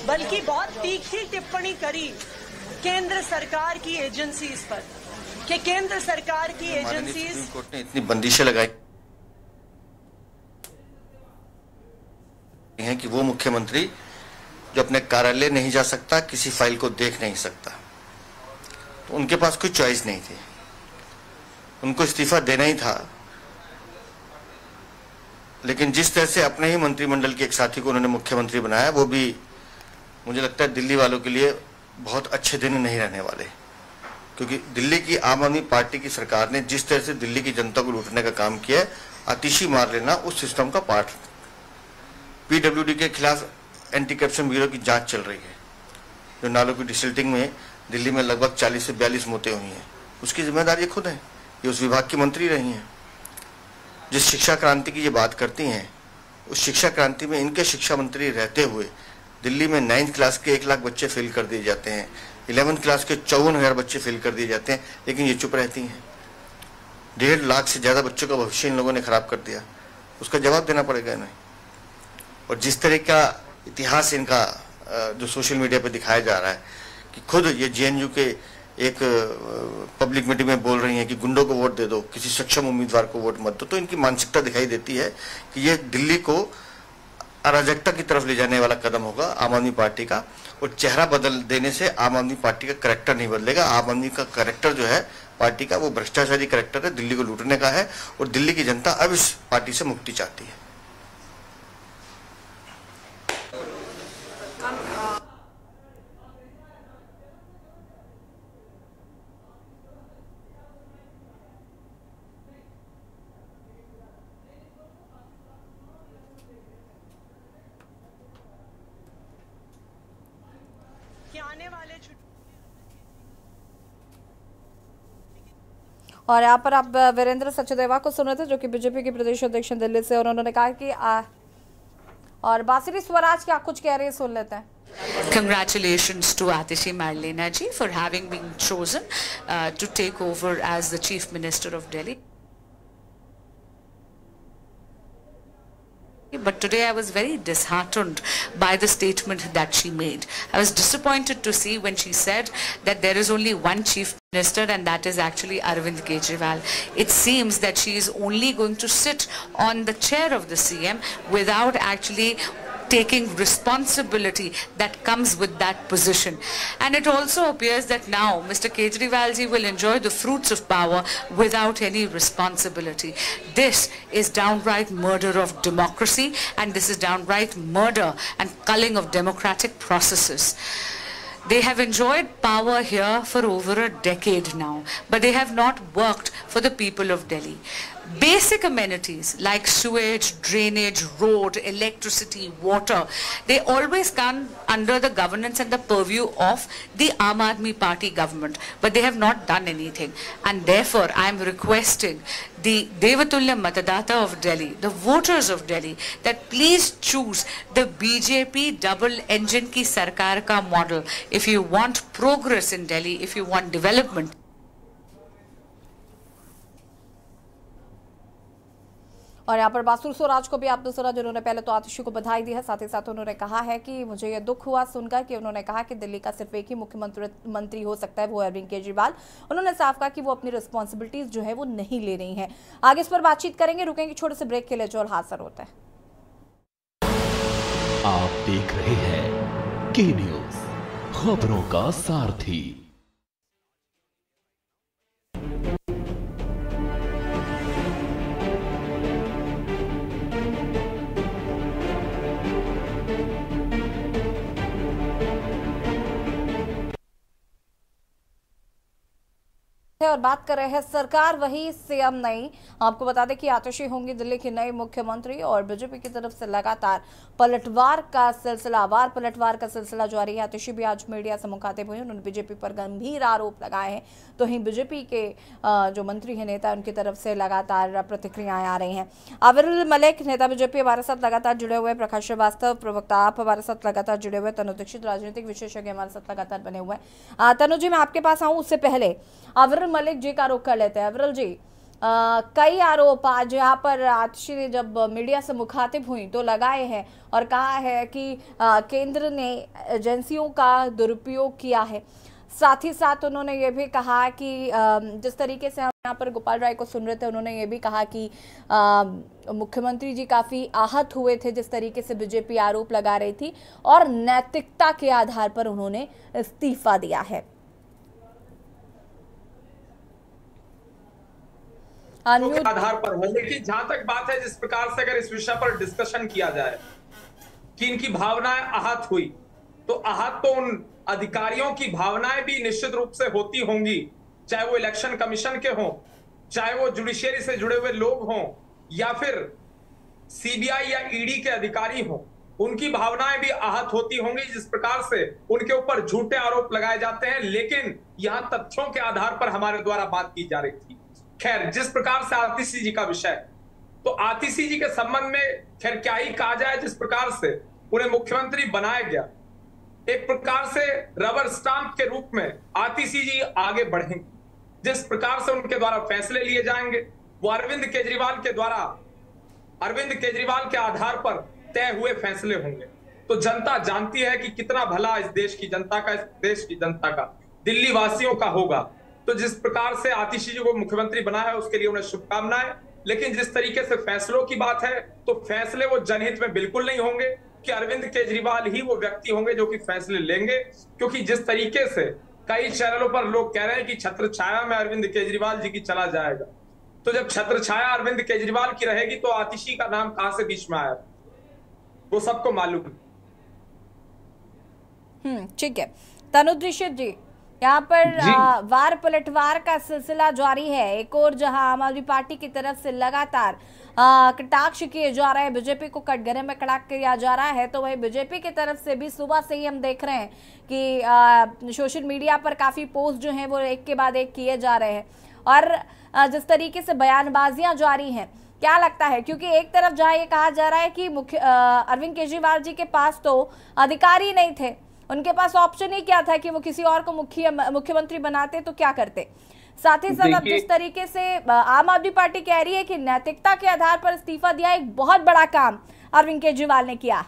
बल्कि बहुत तीखी टिप्पणी करी केंद्र सरकार की एजेंसीज पर, कि केंद्र सरकार की एजेंसीज, सुप्रीम कोर्ट ने इतनी बंदिशें लगाई हैं कि वो मुख्यमंत्री जो अपने कार्यालय नहीं जा सकता, किसी फाइल को देख नहीं सकता, तो उनके पास कोई चॉइस नहीं थी, उनको इस्तीफा देना ही था। लेकिन जिस तरह से अपने ही मंत्रिमंडल के एक साथी को उन्होंने मुख्यमंत्री बनाया, वो भी मुझे लगता है दिल्ली वालों के लिए बहुत अच्छे दिन नहीं रहने वाले, क्योंकि दिल्ली की आम आदमी पार्टी की सरकार ने जिस तरह से दिल्ली की जनता को लूटने का काम किया है, आतिशी मार लेना उस सिस्टम का पार्ट। पीडब्ल्यूडी के खिलाफ एंटी करप्शन ब्यूरो की जांच चल रही है, जो नालों की डिसल्टिंग में दिल्ली में लगभग 40 से 42 मौतें हुई हैं, उसकी जिम्मेदार ये खुद है, ये उस विभाग की मंत्री रही हैं। जिस शिक्षा क्रांति की ये बात करती हैं, उस शिक्षा क्रांति में इनके शिक्षा मंत्री रहते हुए दिल्ली में 9th क्लास के 1 लाख बच्चे फेल कर दिए जाते हैं, 11th क्लास के 54,000 बच्चे फेल कर दिए जाते हैं, लेकिन ये चुप रहती हैं। 1.5 लाख से ज्यादा बच्चों का भविष्य इन लोगों ने खराब कर दिया, उसका जवाब देना पड़ेगा इन्हें। और जिस तरह का इतिहास इनका जो सोशल मीडिया पे दिखाया जा रहा है, कि खुद ये जेएनयू के एक पब्लिक मीटिंग में बोल रही हैं कि गुंडों को वोट दे दो, किसी सक्षम उम्मीदवार को वोट मत दो, तो इनकी मानसिकता दिखाई देती है कि ये दिल्ली को अराजकता की तरफ ले जाने वाला कदम होगा आम आदमी पार्टी का। और चेहरा बदल देने से आम आदमी पार्टी का कैरेक्टर नहीं बदलेगा। आम आदमी का कैरेक्टर जो है पार्टी का, वो भ्रष्टाचारी कैरेक्टर है, दिल्ली को लूटने का है, और दिल्ली की जनता अब इस पार्टी से मुक्ति चाहती है। और यहाँ पर आप वीरेंद्र सचदेवा को सुन रहे थे, जो कि बीजेपी के प्रदेश अध्यक्ष दिल्ली से, और उन्होंने कहा कि और बांसुरी स्वराज क्या कुछ कह रही है, सुन लेते हैं। Congratulations to Atishi Marlena ji for having been chosen to take over as the Chief Minister of Delhi. But today I was very disheartened by the statement that she made. I was disappointed to see when she said that there is only one Chief Minister and that is actually Arvind Kejriwal. It seems that she is only going to sit on the chair of the CM without actually taking responsibility that comes with that position. And it also appears that now Mr. Kejriwal ji will enjoy the fruits of power without any responsibility. This is downright murder of democracy, and this is downright murder and culling of democratic processes. They have enjoyed power here for over a decade now, but they have not worked for the people of Delhi. Basic amenities like sewage, drainage, road, electricity, water, they always come under the governance and the purview of the Aam Aadmi Party government, but they have not done anything. And therefore, I am requesting the Devatulya Matadata of Delhi, the voters of Delhi, that please choose the BJP double engine ki sarkar ka model. If you want progress in Delhi, if you want development. और यहाँ पर बांसुरी स्वराज को भी आपने सुना, जिन्होंने पहले तो आतिशी को बधाई दी है, साथ ही साथ उन्होंने कहा है कि मुझे ये दुख हुआ सुनकर कि उन्होंने कहा कि दिल्ली का सिर्फ एक ही मुख्यमंत्री हो सकता है, वो अरविंद केजरीवाल। उन्होंने साफ कहा कि वो अपनी रिस्पॉन्सिबिलिटीज जो है वो नहीं ले रही हैं। आगे इस पर बातचीत करेंगे, रुकेंगे छोटे से ब्रेक के लिए, जो और हाजिर होता है। आप देख रहे हैं के न्यूज, खबरों का सारथी। और बात कर रहे हैं सरकार वही सीएम नहीं। आपको बता दें कि आतिशी होंगी दिल्ली की नई मुख्यमंत्री, और बीजेपी की तरफ से लगातार पलटवार का सिलसिला जारी है। आतिशी भी आज मीडिया से मुखातिब हुई, उन्होंने बीजेपी पर गंभीर आरोप लगाए हैं, तो ही बीजेपी के जो मंत्री हैं, नेता, उनकी तरफ से लगातार प्रतिक्रियाएं आ रही हैं। आविरुल मलिक नेता बीजेपी हमारे साथ लगातार जुड़े हुए, प्रकाश श्रीवास्तव प्रवक्ता आप हमारे साथ लगातार जुड़े हुए, तनु दीक्षित राजनीतिक विशेषज्ञ हमारे साथ लगातार बने हुए हैं। तनु जी, मैं आपके पास आऊँ उससे पहले आविरुल मलिक जी का रुख कर लेते हैं। अविरल जी, कई आरोप आज यहाँ पर आतिशी ने जब मीडिया से मुखातिब हुई तो लगाए हैं और कहा है कि केंद्र ने एजेंसियों का दुरुपयोग किया है। साथ ही साथ उन्होंने ये भी कहा कि जिस तरीके से हम यहाँ पर गोपाल राय को सुन रहे थे, उन्होंने ये भी कहा कि मुख्यमंत्री जी काफ़ी आहत हुए थे जिस तरीके से बीजेपी आरोप लगा रही थी, और नैतिकता के आधार पर उन्होंने इस्तीफा दिया है। के आधार पर है, लेकिन जहां तक बात है, जिस प्रकार से अगर इस विषय पर डिस्कशन किया जाए कि इनकी भावनाएं आहत हुई, तो आहत तो उन अधिकारियों की भावनाएं भी निश्चित रूप से होती होंगी, चाहे वो इलेक्शन कमीशन के हों, चाहे वो जुडिशियरी से जुड़े हुए लोग हों, या फिर सीबीआई या ईडी के अधिकारी हों, उनकी भावनाएं भी आहत होती होंगी जिस प्रकार से उनके ऊपर झूठे आरोप लगाए जाते हैं। लेकिन यहां तथ्यों के आधार पर हमारे द्वारा बात की जा रही थी। खैर, जिस प्रकार से आतिशी जी का विषय, तो आतिशी जी के संबंध में खैर क्या ही कहा जाए, जिस प्रकार से उन्हें मुख्यमंत्री बनाया गया, एक प्रकार से रबर स्टाम्प के रूप में आतिशी जी आगे बढ़ेंगे। जिस प्रकार से उनके द्वारा फैसले लिए जाएंगे, वो अरविंद केजरीवाल के आधार पर तय हुए फैसले होंगे। तो जनता जानती है कि कितना भला इस देश की जनता का, दिल्ली वासियों का होगा। तो जिस प्रकार से आतिशी जी को मुख्यमंत्री बनाया है, उसके लिए उन्हें शुभकामनाएं। लेकिन जिस तरीके से फैसलों की बात है, तो फैसले वो जनहित में बिल्कुल नहीं होंगे कि अरविंद केजरीवाल ही वो व्यक्ति होंगे जो कि फैसले लेंगे। क्योंकि जिस तरीके से कई चैनलों पर लोग कह रहे हैं कि छत्र छाया में अरविंद केजरीवाल जी की चला जाएगा, तो जब छत्र छाया अरविंद केजरीवाल की रहेगी, तो आतिशी का नाम कहां से बीच में आया, वो सबको मालूम है। ठीक है, तनु दीक्षित जी, यहाँ पर वार पलटवार का सिलसिला जारी है। एक और जहां आम आदमी पार्टी की तरफ से लगातार कटाक्ष किए जा रहे हैं, बीजेपी को कटघरे में खड़ा किया जा रहा है, तो वही बीजेपी की तरफ से भी सुबह से ही हम देख रहे हैं कि सोशल मीडिया पर काफी पोस्ट जो हैं वो एक के बाद एक किए जा रहे हैं। और जिस तरीके से बयानबाजियां जारी हैं, क्या लगता है? क्योंकि एक तरफ जहां ये कहा जा रहा है कि अरविंद केजरीवाल जी के पास तो अधिकार ही नहीं थे, उनके पास ऑप्शन ही क्या था कि वो किसी और को मुख्यमंत्री बनाते तो क्या करते। साथ ही साथ अब जिस तरीके से आम आदमी पार्टी कह रही है कि नैतिकता के आधार पर इस्तीफा दिया, एक बहुत बड़ा काम अरविंद केजरीवाल ने किया।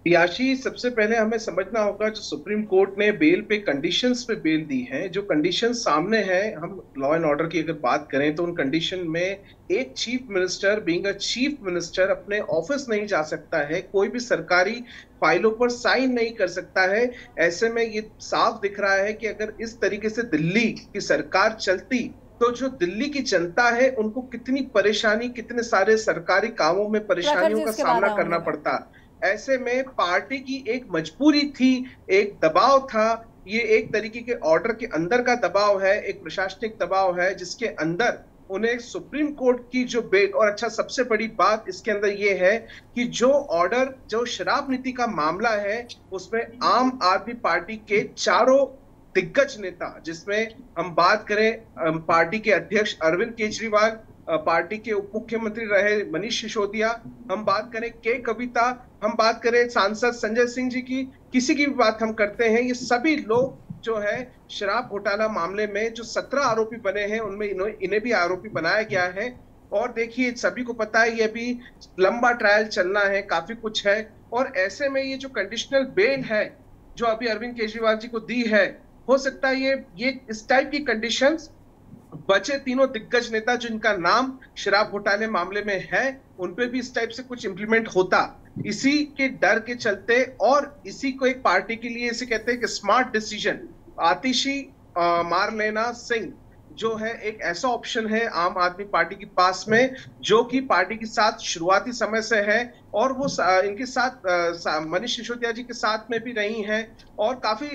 याशी, सबसे पहले हमें समझना होगा जो सुप्रीम कोर्ट ने बेल पे कंडीशंस पे बेल दी है, जो कंडीशन सामने है, हम लॉ एंड ऑर्डर की अगर बात करें तो उन कंडीशन में एक chief minister being a chief minister अपने ऑफिस नहीं जा सकता है, कोई भी सरकारी फाइलों पर साइन नहीं कर सकता है। ऐसे में ये साफ दिख रहा है कि अगर इस तरीके से दिल्ली की सरकार चलती तो जो दिल्ली की जनता है उनको कितनी परेशानी, कितने सारे सरकारी कामों में परेशानियों का सामना करना पड़ता। ऐसे में पार्टी की एक मजबूरी थी, एक दबाव था, ये एक तरीके के ऑर्डर के अंदर का दबाव है, एक प्रशासनिक दबाव है जिसके अंदर उन्हें सुप्रीम कोर्ट की जो बेल, और अच्छा सबसे बड़ी बात इसके अंदर ये है कि जो ऑर्डर, जो शराब नीति का मामला है उसमें आम आदमी पार्टी के चारों दिग्गज नेता, जिसमें हम बात करें पार्टी के अध्यक्ष अरविंद केजरीवाल, पार्टी के उप मुख्यमंत्री रहे मनीष सिसोदिया, हम बात करें के कविता, हम बात करें सांसद संजय सिंह जी की, किसी की भी बात हम करते हैं, ये सभी लोग जो है शराब घोटाला मामले में जो 17 आरोपी बने हैं उनमें इन्हें भी आरोपी बनाया गया है। और देखिए सभी को पता है ये भी लंबा ट्रायल चलना है, काफी कुछ है। और ऐसे में ये जो कंडीशनल बेल है जो अभी अरविंद केजरीवाल जी को दी है, हो सकता है ये इस टाइप की कंडीशंस बचे तीनों दिग्गज नेता जिनका नाम शराब घोटाले मामले में है उन पे भी इस टाइप से कुछ इंप्लीमेंट होता, इसी के डर के चलते। और इसी को एक पार्टी के लिए इसे कहते हैं कि स्मार्ट डिसीजन, आतिशी मारलेना सिंह जो है एक ऐसा ऑप्शन है आम आदमी पार्टी के पास में, जो कि पार्टी के साथ शुरुआती समय से है और वो इनके साथ मनीष सिसोदिया जी के साथ में भी रही हैं और काफी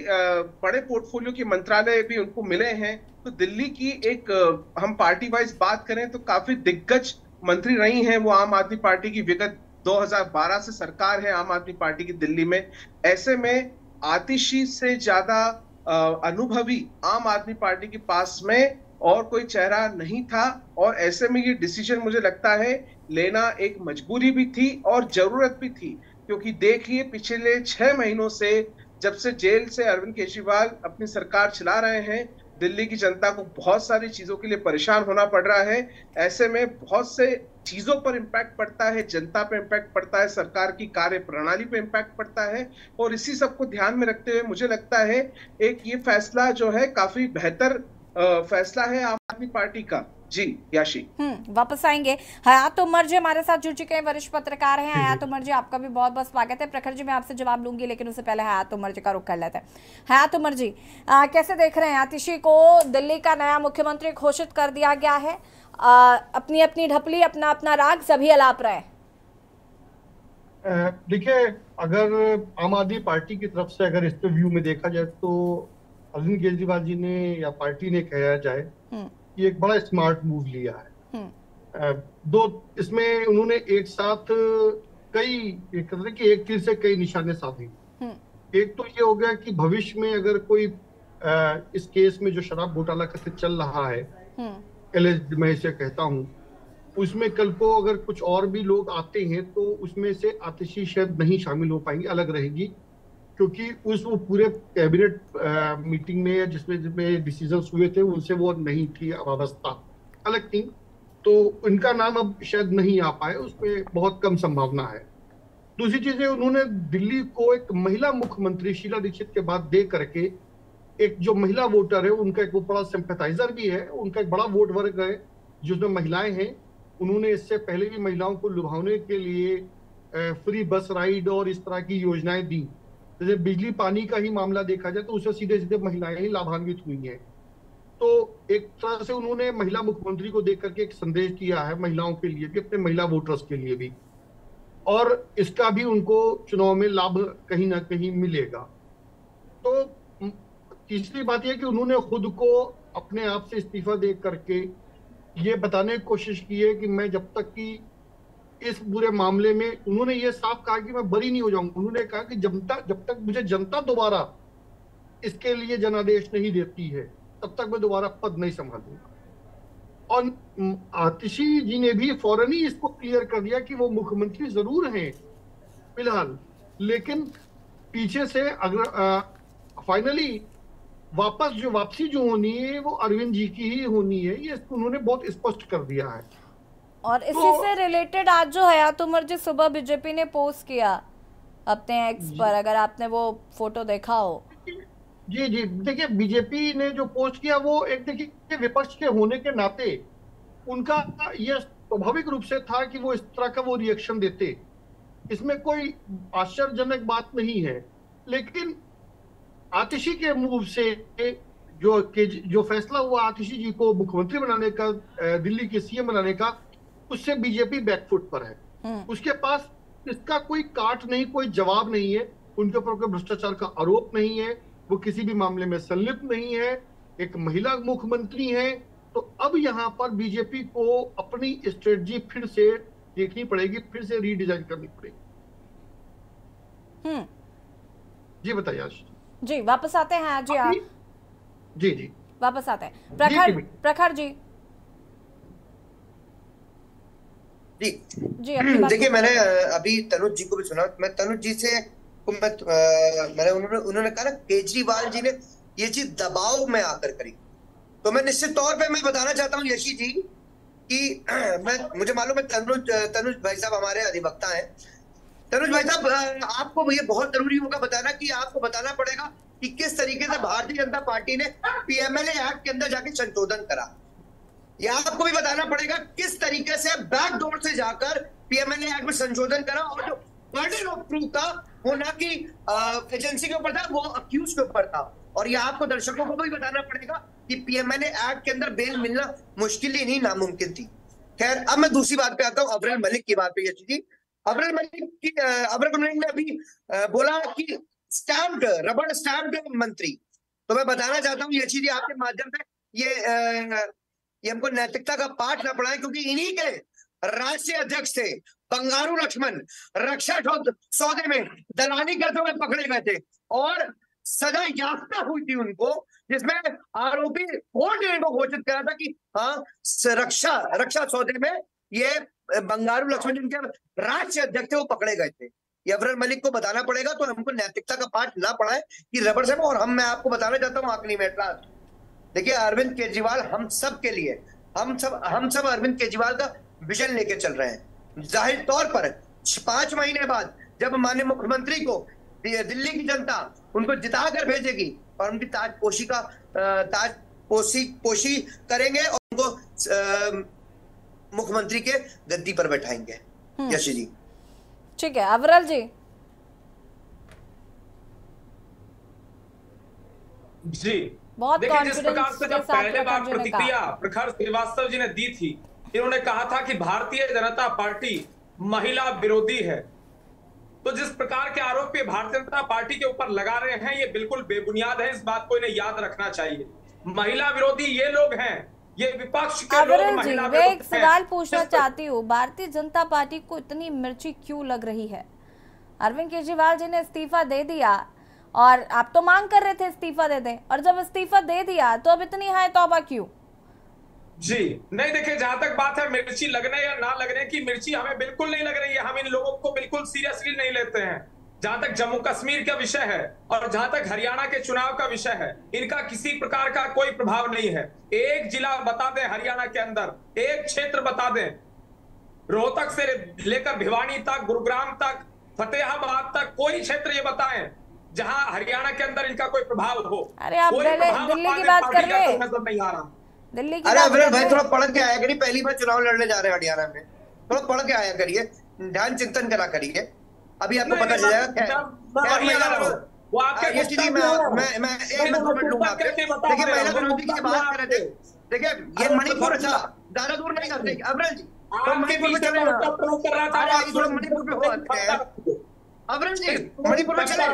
बड़े पोर्टफोलियो के मंत्रालय भी उनको मिले हैं। तो दिल्ली की एक हम पार्टी वाइज बात करें तो काफी दिग्गज मंत्री रही हैं वो आम आदमी पार्टी की। विगत 2012 से सरकार है आम आदमी पार्टी की दिल्ली में। ऐसे में आतिशी से ज्यादा अनुभवी आम आदमी पार्टी के पास में और कोई चेहरा नहीं था। और ऐसे में ये डिसीजन मुझे लगता है लेना एक मजबूरी भी थी और जरूरत भी थी, क्योंकि देखिए पिछले 6 महीनों से जब से जेल से अरविंद केजरीवाल अपनी सरकार चला रहे हैं, दिल्ली की जनता को बहुत सारी चीजों के लिए परेशान होना पड़ रहा है। ऐसे में बहुत से चीजों पर इम्पैक्ट पड़ता है, जनता पे इम्पैक्ट पड़ता है, सरकार की कार्य प्रणाली पे इम्पैक्ट पड़ता है। और इसी सब को ध्यान में रखते हुए मुझे लगता है एक ये फैसला जो है काफी बेहतर फैसला है आम आदमी पार्टी का। जी याशी, वापस आएंगे। हयात उमर जी हमारे साथ जुड़ चुके हैं, वरिष्ठ पत्रकार हैं। हयात उमर जी, आपका भी बहुत बहुत स्वागत है। प्रखर जी मैं आपसे जवाब लूंगी, लेकिन उससे पहले हयात उमर जी का रुख कर लेते हैं। हयात उमर जी, कैसे देख रहे हैं? आतिशी को दिल्ली का नया मुख्यमंत्री घोषित कर दिया गया है, अपनी अपनी ढपली, अपना अपना राग सभी अलाप रहे। देखिए, अगर आम आदमी पार्टी की तरफ से अगर इस पे व्यू में देखा जाए तो अरविंद केजरीवाल जी ने या पार्टी ने कहा जाए कि एक बड़ा स्मार्ट मूव लिया है। दो इसमें उन्होंने एक साथ एक तीर से कई निशाने साधे। एक तो ये हो गया कि भविष्य में अगर कोई इस केस में जो शराब घोटाला कथित चल रहा है, एलिजेड मैं इसे कहता हूँ, उसमें कल को अगर कुछ और भी लोग आते हैं तो उसमें से आतिशी शायद नहीं शामिल हो पाएंगी, अलग रहेगी, क्योंकि वो पूरे कैबिनेट मीटिंग में जिसमें डिसीजंस हुए थे उनसे वो नहीं थी अवस्था, अलग थी। तो इनका नाम अब शायद नहीं आ पाए, उसमें बहुत कम संभावना है। दूसरी चीज है, उन्होंने दिल्ली को एक महिला मुख्यमंत्री शीला दीक्षित के बाद दे करके एक जो महिला वोटर है उनका एक वो बड़ा सिंपैथाइजर भी है, उनका एक बड़ा वोट वर्ग है जिसमें महिलाएं हैं। उन्होंने इससे पहले भी महिलाओं को लुभाने के लिए फ्री बस राइड और इस तरह की योजनाएं दी। जैसे बिजली पानी का ही मामला देखा जाए तो उससे सीधे सीधे महिलाएं ही लाभान्वित हुई हैं। तो एक तरह से उन्होंने महिला मुख्यमंत्री को देख करके एक संदेश दिया है महिलाओं के लिए भी, अपने महिला वोटर्स के लिए भी, और इसका भी उनको चुनाव में लाभ कहीं ना कहीं मिलेगा। तो तीसरी बात यह कि उन्होंने खुद को अपने आप से इस्तीफा दे करके ये बताने की कोशिश की है कि मैं जब तक कि इस पूरे मामले में, उन्होंने ये साफ कहा कि मैं बरी नहीं हो जाऊंगा। उन्होंने कहा कि जब तक मुझे जनता दोबारा इसके लिए जनादेश नहीं देती है तब तक मैं दोबारा पद नहीं संभालूंगा। और आतिशी जी ने भी फौरन ही इसको क्लियर कर दिया कि वो मुख्यमंत्री जरूर हैं फिलहाल, लेकिन पीछे से अगर फाइनली वापसी जो होनी है वो अरविंद जी की ही होनी है, ये उन्होंने बहुत स्पष्ट कर दिया है। और इसी से रिलेटेड आज जो हयात उमर जी सुबह बीजेपी ने पोस्ट किया अपने एक्स पर, अगर आपने वो फोटो देखा हो। जी जी, देखिए बीजेपी ने जो पोस्ट किया वो एक देखिए विपक्ष के होने के नाते उनका यह स्वाभाविक रूप से था कि वो इस तरह का वो रिएक्शन देते, इसमें कोई आश्चर्यजनक बात नहीं है। लेकिन आतिशी के मूव से जो फैसला हुआ आतिशी जी को मुख्यमंत्री बनाने का, दिल्ली के सीएम बनाने का, उससे बीजेपी बैकफुट पर है। उसके पास इसका कोई काट नहीं, कोई जवाब नहीं है, उनके ऊपर कोई भ्रष्टाचार का आरोप नहीं है, वो किसी भी मामले में संलिप्त नहीं है, एक महिला मुख्यमंत्री है। तो अब यहाँ पर बीजेपी को अपनी स्ट्रेटजी फिर से देखनी पड़ेगी, फिर से रीडिजाइन करनी पड़ेगी। जी बताइए आशीष जी। वापस आते हैं जी, आप जी वापस आते हैं प्रखर जी। देखिए मैंने अभी तनुज जी को भी सुना, मैं तनुज जी से मैंने उन्होंने कहा ना केजरीवाल जी ने ये चीज दबाव में आकर करी, तो मैं निश्चित तौर पे मैं बताना चाहता हूँ यशी जी कि मुझे मालूम है तनुज भाई साहब हमारे अधिवक्ता हैं। तनुज भाई साहब, आपको ये बहुत जरूरी होगा बताना कि आपको बताना पड़ेगा कि किस तरीके से भारतीय जनता पार्टी ने पीएमएलए एक्ट के अंदर जाके संशोधन करा। यह आपको भी बताना पड़ेगा किस तरीके से बैकडोर से जाकर पीएमएलए एक्ट में संशोधन करा, और जो बर्डन ऑफ प्रूफ था वो ना कि एजेंसी के ऊपर था, वो अक्यूज के ऊपर था। और ये आपको दर्शकों को भी बताना पड़ेगा कि पीएमएलए एक्ट के अंदर बेल मिलना मुश्किल ही नहीं, नामुमकिन थी। खैर, अब मैं दूसरी बात पे आता हूँ, अब्रेल मलिक की बात पे। यशी जी, अब्रेल मलिक ने अभी बोला कि स्टैम्प्ड, रबड़ स्टैम्प्ड मंत्री। तो मैं बताना चाहता हूँ यशी जी आपके माध्यम से, ये हमको नैतिकता का पाठ ना पढ़ाएं, क्योंकि इन्हीं के राष्ट्रीय अध्यक्ष थे बंगारू लक्ष्मण, रक्षा सौदे में दलाली करते हुए पकड़े गए थे और सजा याफ्ता हुई थी उनको, जिसमें आरोपी कोर्ट ने इनको घोषित करा था कि हाँ, रक्षा सौदे में ये बंगारू लक्ष्मण जिनके राष्ट्रीय अध्यक्ष थे वो पकड़े गए थे। ये अब्रेल मलिक को बताना पड़ेगा, तो हमको नैतिकता का पाठ ना पढ़ाए कि रबड़ से। और मैं आपको बताना चाहता हूँ आखिरी में, देखिए अरविंद केजरीवाल हम सब के लिए, हम सब अरविंद केजरीवाल का विजन लेके चल रहे हैं। जाहिर तौर पर 5 महीने बाद जब माननीय मुख्यमंत्री को दिल्ली की जनता उनको जिता कर भेजेगी और उनकी ताजपोशी करेंगे और उनको मुख्यमंत्री के गद्दी पर बैठाएंगे। यशी जी ठीक है। अवरल जी बहुत देखिए, जिस प्रकार से जब पहले बार प्रतिक्रिया प्रखर श्रीवास्तव जी ने दी थी, इन्होंने कहा था कि भारतीय जनता पार्टी महिला विरोधी है। तो जिस प्रकार के आरोप ये भारतीय जनता पार्टी के ऊपर लगा रहे हैं, ये बिल्कुल बेबुनियाद है। इस बात को इन्हें याद रखना चाहिए। महिला विरोधी ये लोग हैं, ये विपक्ष के लोग महिला विरोधी हैं। मैं एक सवाल पूछना चाहती हूँ, भारतीय जनता पार्टी को इतनी मिर्ची क्यों लग रही है? अरविंद केजरीवाल जी ने इस्तीफा दे दिया और आप तो मांग कर रहे थे इस्तीफा दे दें, और जब इस्तीफा दे दिया तो अब इतनी है तौबा क्यों? जी नहीं, देखिए जहां तक बात है मिर्ची लगने या ना लगने की, मिर्ची हमें बिल्कुल नहीं लग रही है। हम इन लोगों को बिल्कुल सीरियसली नहीं लेते हैं। जहां तक जम्मू कश्मीर का विषय है और जहां तक हरियाणा के चुनाव का विषय है, इनका किसी प्रकार का कोई प्रभाव नहीं है। एक जिला बता दें हरियाणा के अंदर, एक क्षेत्र बता दें, रोहतक से लेकर भिवानी तक, गुरुग्राम तक, फतेहाबाद तक, कोई क्षेत्र ये बताएं जहां हरियाणा के अंदर इनका कोई प्रभाव हो। अरे आप दिल्ली की बात कर रहे हैं, नजर नहीं आ रहा। दिल्ली की अरे अब्रेल भाई थोड़ा पढ़ के आया करिए, पहली बार चुनाव लड़ने जा रहे हैं हरियाणा में, थोड़ा पढ़ के आया करिए, ध्यान चिंतन करा करिए, अभी आपको पता चल जाएगा। वो आपके मैं 1 मिनट लूंगा। देखिए महिला विरोधी की बात कर रहे थे, देखिए ये मणिपुर, अच्छा ज्यादा दूर नहीं करते अब्रेल जी, तो मणिपुर में चले मणिपुर पे हो अब्रेल जी, मणिपुर में चले,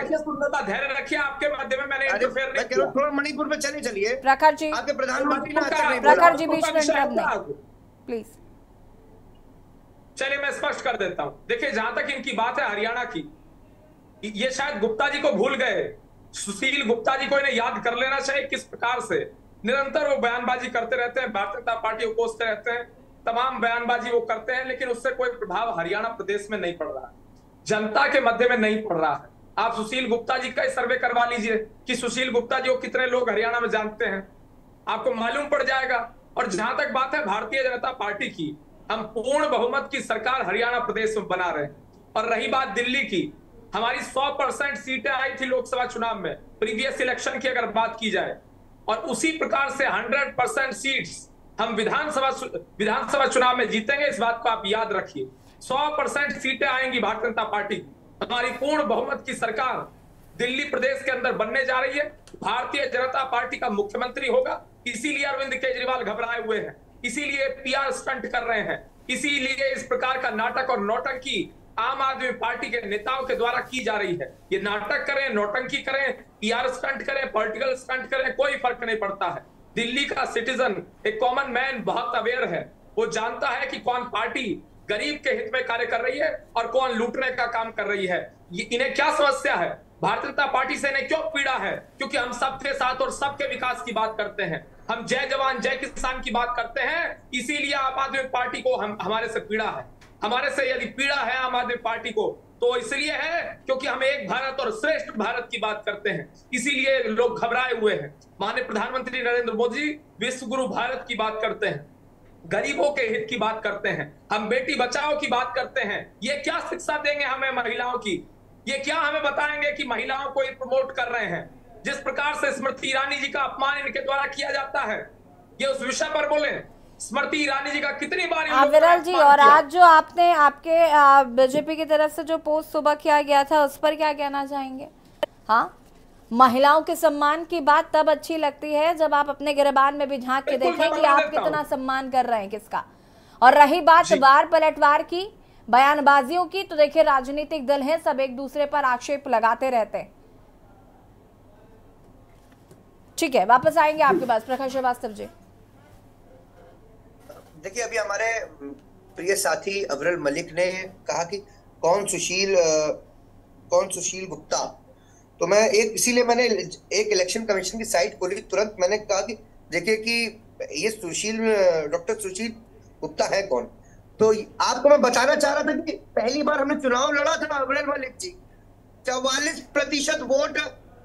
धैर्य रखिए। आपके माध्यम में मैंने इंटरफेयर नहीं किया। थोड़ा मणिपुर में चलिए। प्रखर जी, आपके प्रधानमंत्री ने प्रखर जी बीच में इंटरप्ट नहीं प्लीज। चलिए मैं स्पष्ट कर देता हूं। देखिए जहां तक इनकी बात है हरियाणा की, ये शायद गुप्ता जी को भूल गए। सुशील गुप्ता जी को इन्हें याद कर लेना चाहिए किस प्रकार से निरंतर वो बयानबाजी करते रहते हैं, भारतीय जनता पार्टी को कोसते रहते हैं, तमाम बयानबाजी वो करते हैं, लेकिन उससे कोई प्रभाव हरियाणा प्रदेश में नहीं पड़ रहा है, जनता के मध्य में नहीं पड़ रहा है। आप सुशील गुप्ता जी का ही सर्वे करवा लीजिए कि सुशील गुप्ता जी को कितने लोग हरियाणा में जानते हैं, आपको मालूम पड़ जाएगा। और जहां तक बात है भारतीय जनता पार्टी की, हम पूर्ण बहुमत की सरकार हरियाणा प्रदेश में बना रहे हैं। और रही बात दिल्ली की, हमारी 100% सीटें आई थी लोकसभा चुनाव में, प्रीवियस इलेक्शन की अगर बात की जाए, और उसी प्रकार से 100% सीट्स हम विधानसभा चुनाव में जीतेंगे। इस बात को आप याद रखिए, 100% सीटें आएंगी भारतीय जनता पार्टी की, हमारी पूर्ण बहुमत की सरकार दिल्ली प्रदेश के अंदर बनने जा रही है। भारतीय जनता पार्टी का मुख्यमंत्री होगा, इसीलिए अरविंद केजरीवाल घबराए हुए हैं, इसीलिए पीआर स्टंट कर रहे हैं, इसीलिए इस प्रकार का नाटक और नौटंकी आम आदमी पार्टी के नेताओं के द्वारा की जा रही है। ये नाटक करें, नौटंकी करें, पीआर स्टंट करें, पॉलिटिकल स्टंट करें, कोई फर्क नहीं पड़ता है। दिल्ली का सिटीजन, एक कॉमन मैन बहुत अवेयर है, वो जानता है कि कौन पार्टी गरीब के हित में कार्य कर रही है और कौन लूटने का काम कर रही है। इन्हें क्या समस्या है, भारतीय जनता पार्टी से इन्हें क्यों पीड़ा है? क्योंकि हम सबके साथ और सबके विकास की बात करते हैं, हम जय जवान जय किसान की बात करते हैं, इसीलिए आम आदमी पार्टी को हमारे से पीड़ा है। हमारे से यदि पीड़ा है आम आदमी पार्टी को तो इसलिए है क्योंकि हम एक भारत और श्रेष्ठ भारत की बात करते हैं, इसीलिए लोग घबराए हुए हैं। माननीय प्रधानमंत्री नरेंद्र मोदी जी विश्व गुरु भारत की बात करते हैं, गरीबों के हित की बात करते हैं, हम बेटी बचाओ की बात करते हैं। ये क्या शिक्षा देंगे हमें महिलाओं की? ये क्या हमें बताएंगे कि महिलाओं को ये प्रमोट कर रहे हैं? जिस प्रकार से स्मृति ईरानी जी का अपमान इनके द्वारा किया जाता है, ये उस विषय पर बोले। स्मृति ईरानी जी का कितनी बार विरल जी, और आज जो आपने आपके बीजेपी की तरफ से जो पोस्ट सुबह किया गया था उस पर क्या कहना चाहेंगे? हाँ, महिलाओं के सम्मान की बात तब अच्छी लगती है जब आप अपने गिरबान में भी झांक के देखें कि आप कितना सम्मान कर रहे हैं किसका। और रही बात वार पलटवार की, बयानबाजियों की, तो देखिए राजनीतिक दल हैं, सब एक दूसरे पर आक्षेप लगाते रहते हैं। ठीक है, वापस आएंगे आपके पास प्रकाश श्रीवास्तव जी। देखिए, अभी हमारे प्रिय साथी अबरल मलिक ने कहा कि कौन सुशील गुप्ता, तो मैं इसीलिए मैंने एक इलेक्शन कमीशन की साइट खोली, तुरंत मैंने कहा कि देखिए कि ये डॉक्टर सुशील गुप्ता है कौन। तो आपको मैं बताना चाह रहा था कि पहली बार हमने चुनाव लड़ा था अबरल मलिक जी, 44% वोट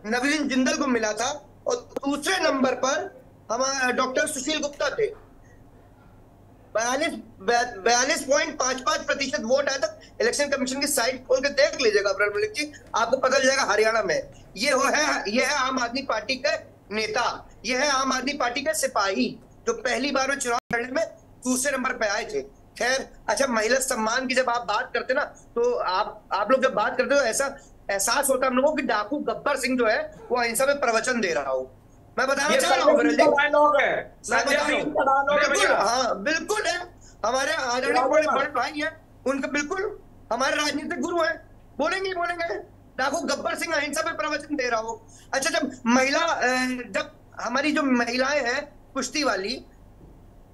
नवीन जिंदल को मिला था और दूसरे नंबर पर हमारा डॉक्टर सुशील गुप्ता थे। 42.55% वोट आया था। इलेक्शन कमीशन की साइट खोल के देख लीजिएगा अबरल मलिक जी, आपको पता चल जाएगा हरियाणा में। ये है आम आदमी पार्टी के नेता, ये है आम आदमी पार्टी के सिपाही जो पहली बार में चुनाव लड़ने में दूसरे नंबर पे आए थे। खैर, अच्छा, महिला सम्मान की जब आप बात करते ना, तो आप लोग जब बात करते हो ऐसा एहसास होता है हम लोगों की डाकू गब्बर सिंह जो है वो अहिंसा में प्रवचन दे रहा हो। मैं बताना चाह रहा हूँ, हाँ बिल्कुल है, हमारे आदरणीय बड़े भाई हैं, उनका बिल्कुल हमारे राजनीतिक गुरु हैं, बोलेंगे डाकू गब्बर सिंह अहिंसा में प्रवचन दे रहा हो। अच्छा, जब हमारी जो महिलाएं हैं कुश्ती वाली,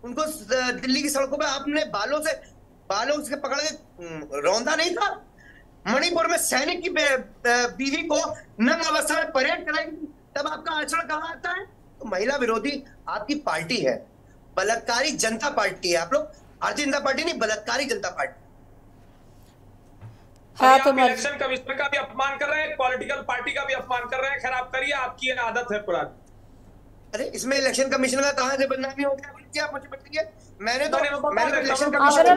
उनको दिल्ली की सड़कों पे आपने बालों से पकड़ के रौंदा नहीं था? मणिपुर में सैनिक की बीवी को नग्न अवस्था में परेड कराएगी, तब आपका आचरण कहाँ आता है? तो महिला विरोधी आपकी पार्टी है, बलात्कारी जनता पार्टी है आप लोग, भारतीय जनता पार्टी नहीं, बलात्कारी जनता पार्टी। हाँ, तो इलेक्शन कमिश्नर का भी अपमान कर रहे हैं, पॉलिटिकल पार्टी का भी अपमान कर रहे हैं। खैर, आप करिए, आपकी आदत है पुरानी। अरे, इसमें इलेक्शन कमीशन का कहां से बदनामी हो गया? आप मुझे बताइए। मैंने तो इलेक्शन कमीशन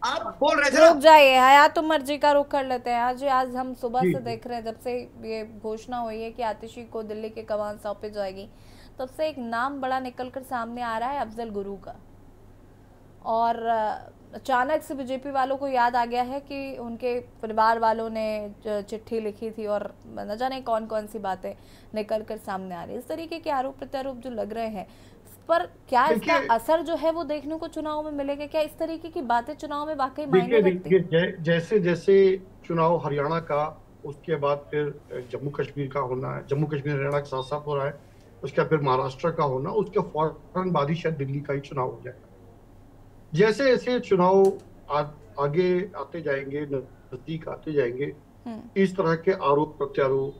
आप बोल रहे थे, रुक जाइए, हयात उमर जी का रुख कर लेते हैं। आज हम सुबह से देख रहे हैं, जब से ये घोषणा हुई है कि आतिशी को दिल्ली की कमान सौंपी जाएगी, तब से एक नाम बड़ा निकलकर सामने आ रहा है, अफजल गुरु का। और अचानक से बीजेपी वालों को याद आ गया है कि उनके परिवार वालों ने चिट्ठी लिखी थी और न जाने कौन कौन सी बातें निकल कर सामने आ रही है। इस तरीके के आरोप प्रत्यारोप जो लग रहे हैं, पर क्या इसका असर जो है वो देखने को चुनाव में मिलेगा? क्या इस तरीके की बातें चुनाव में वाकई मायने रखती है? जैसे जैसे चुनाव हरियाणा का, उसके बाद फिर जम्मू कश्मीर का होना है, जम्मू कश्मीर हरियाणा का साथ साथ हो रहा है, उसके बाद फिर महाराष्ट्र का होना, उसके फौरन बाद ही शायद दिल्ली का ही चुनाव हो जाएगा। जैसे जैसे चुनाव आगे आते जाएंगे, नजदीक आते जाएंगे, इस तरह के आरोप प्रत्यारोप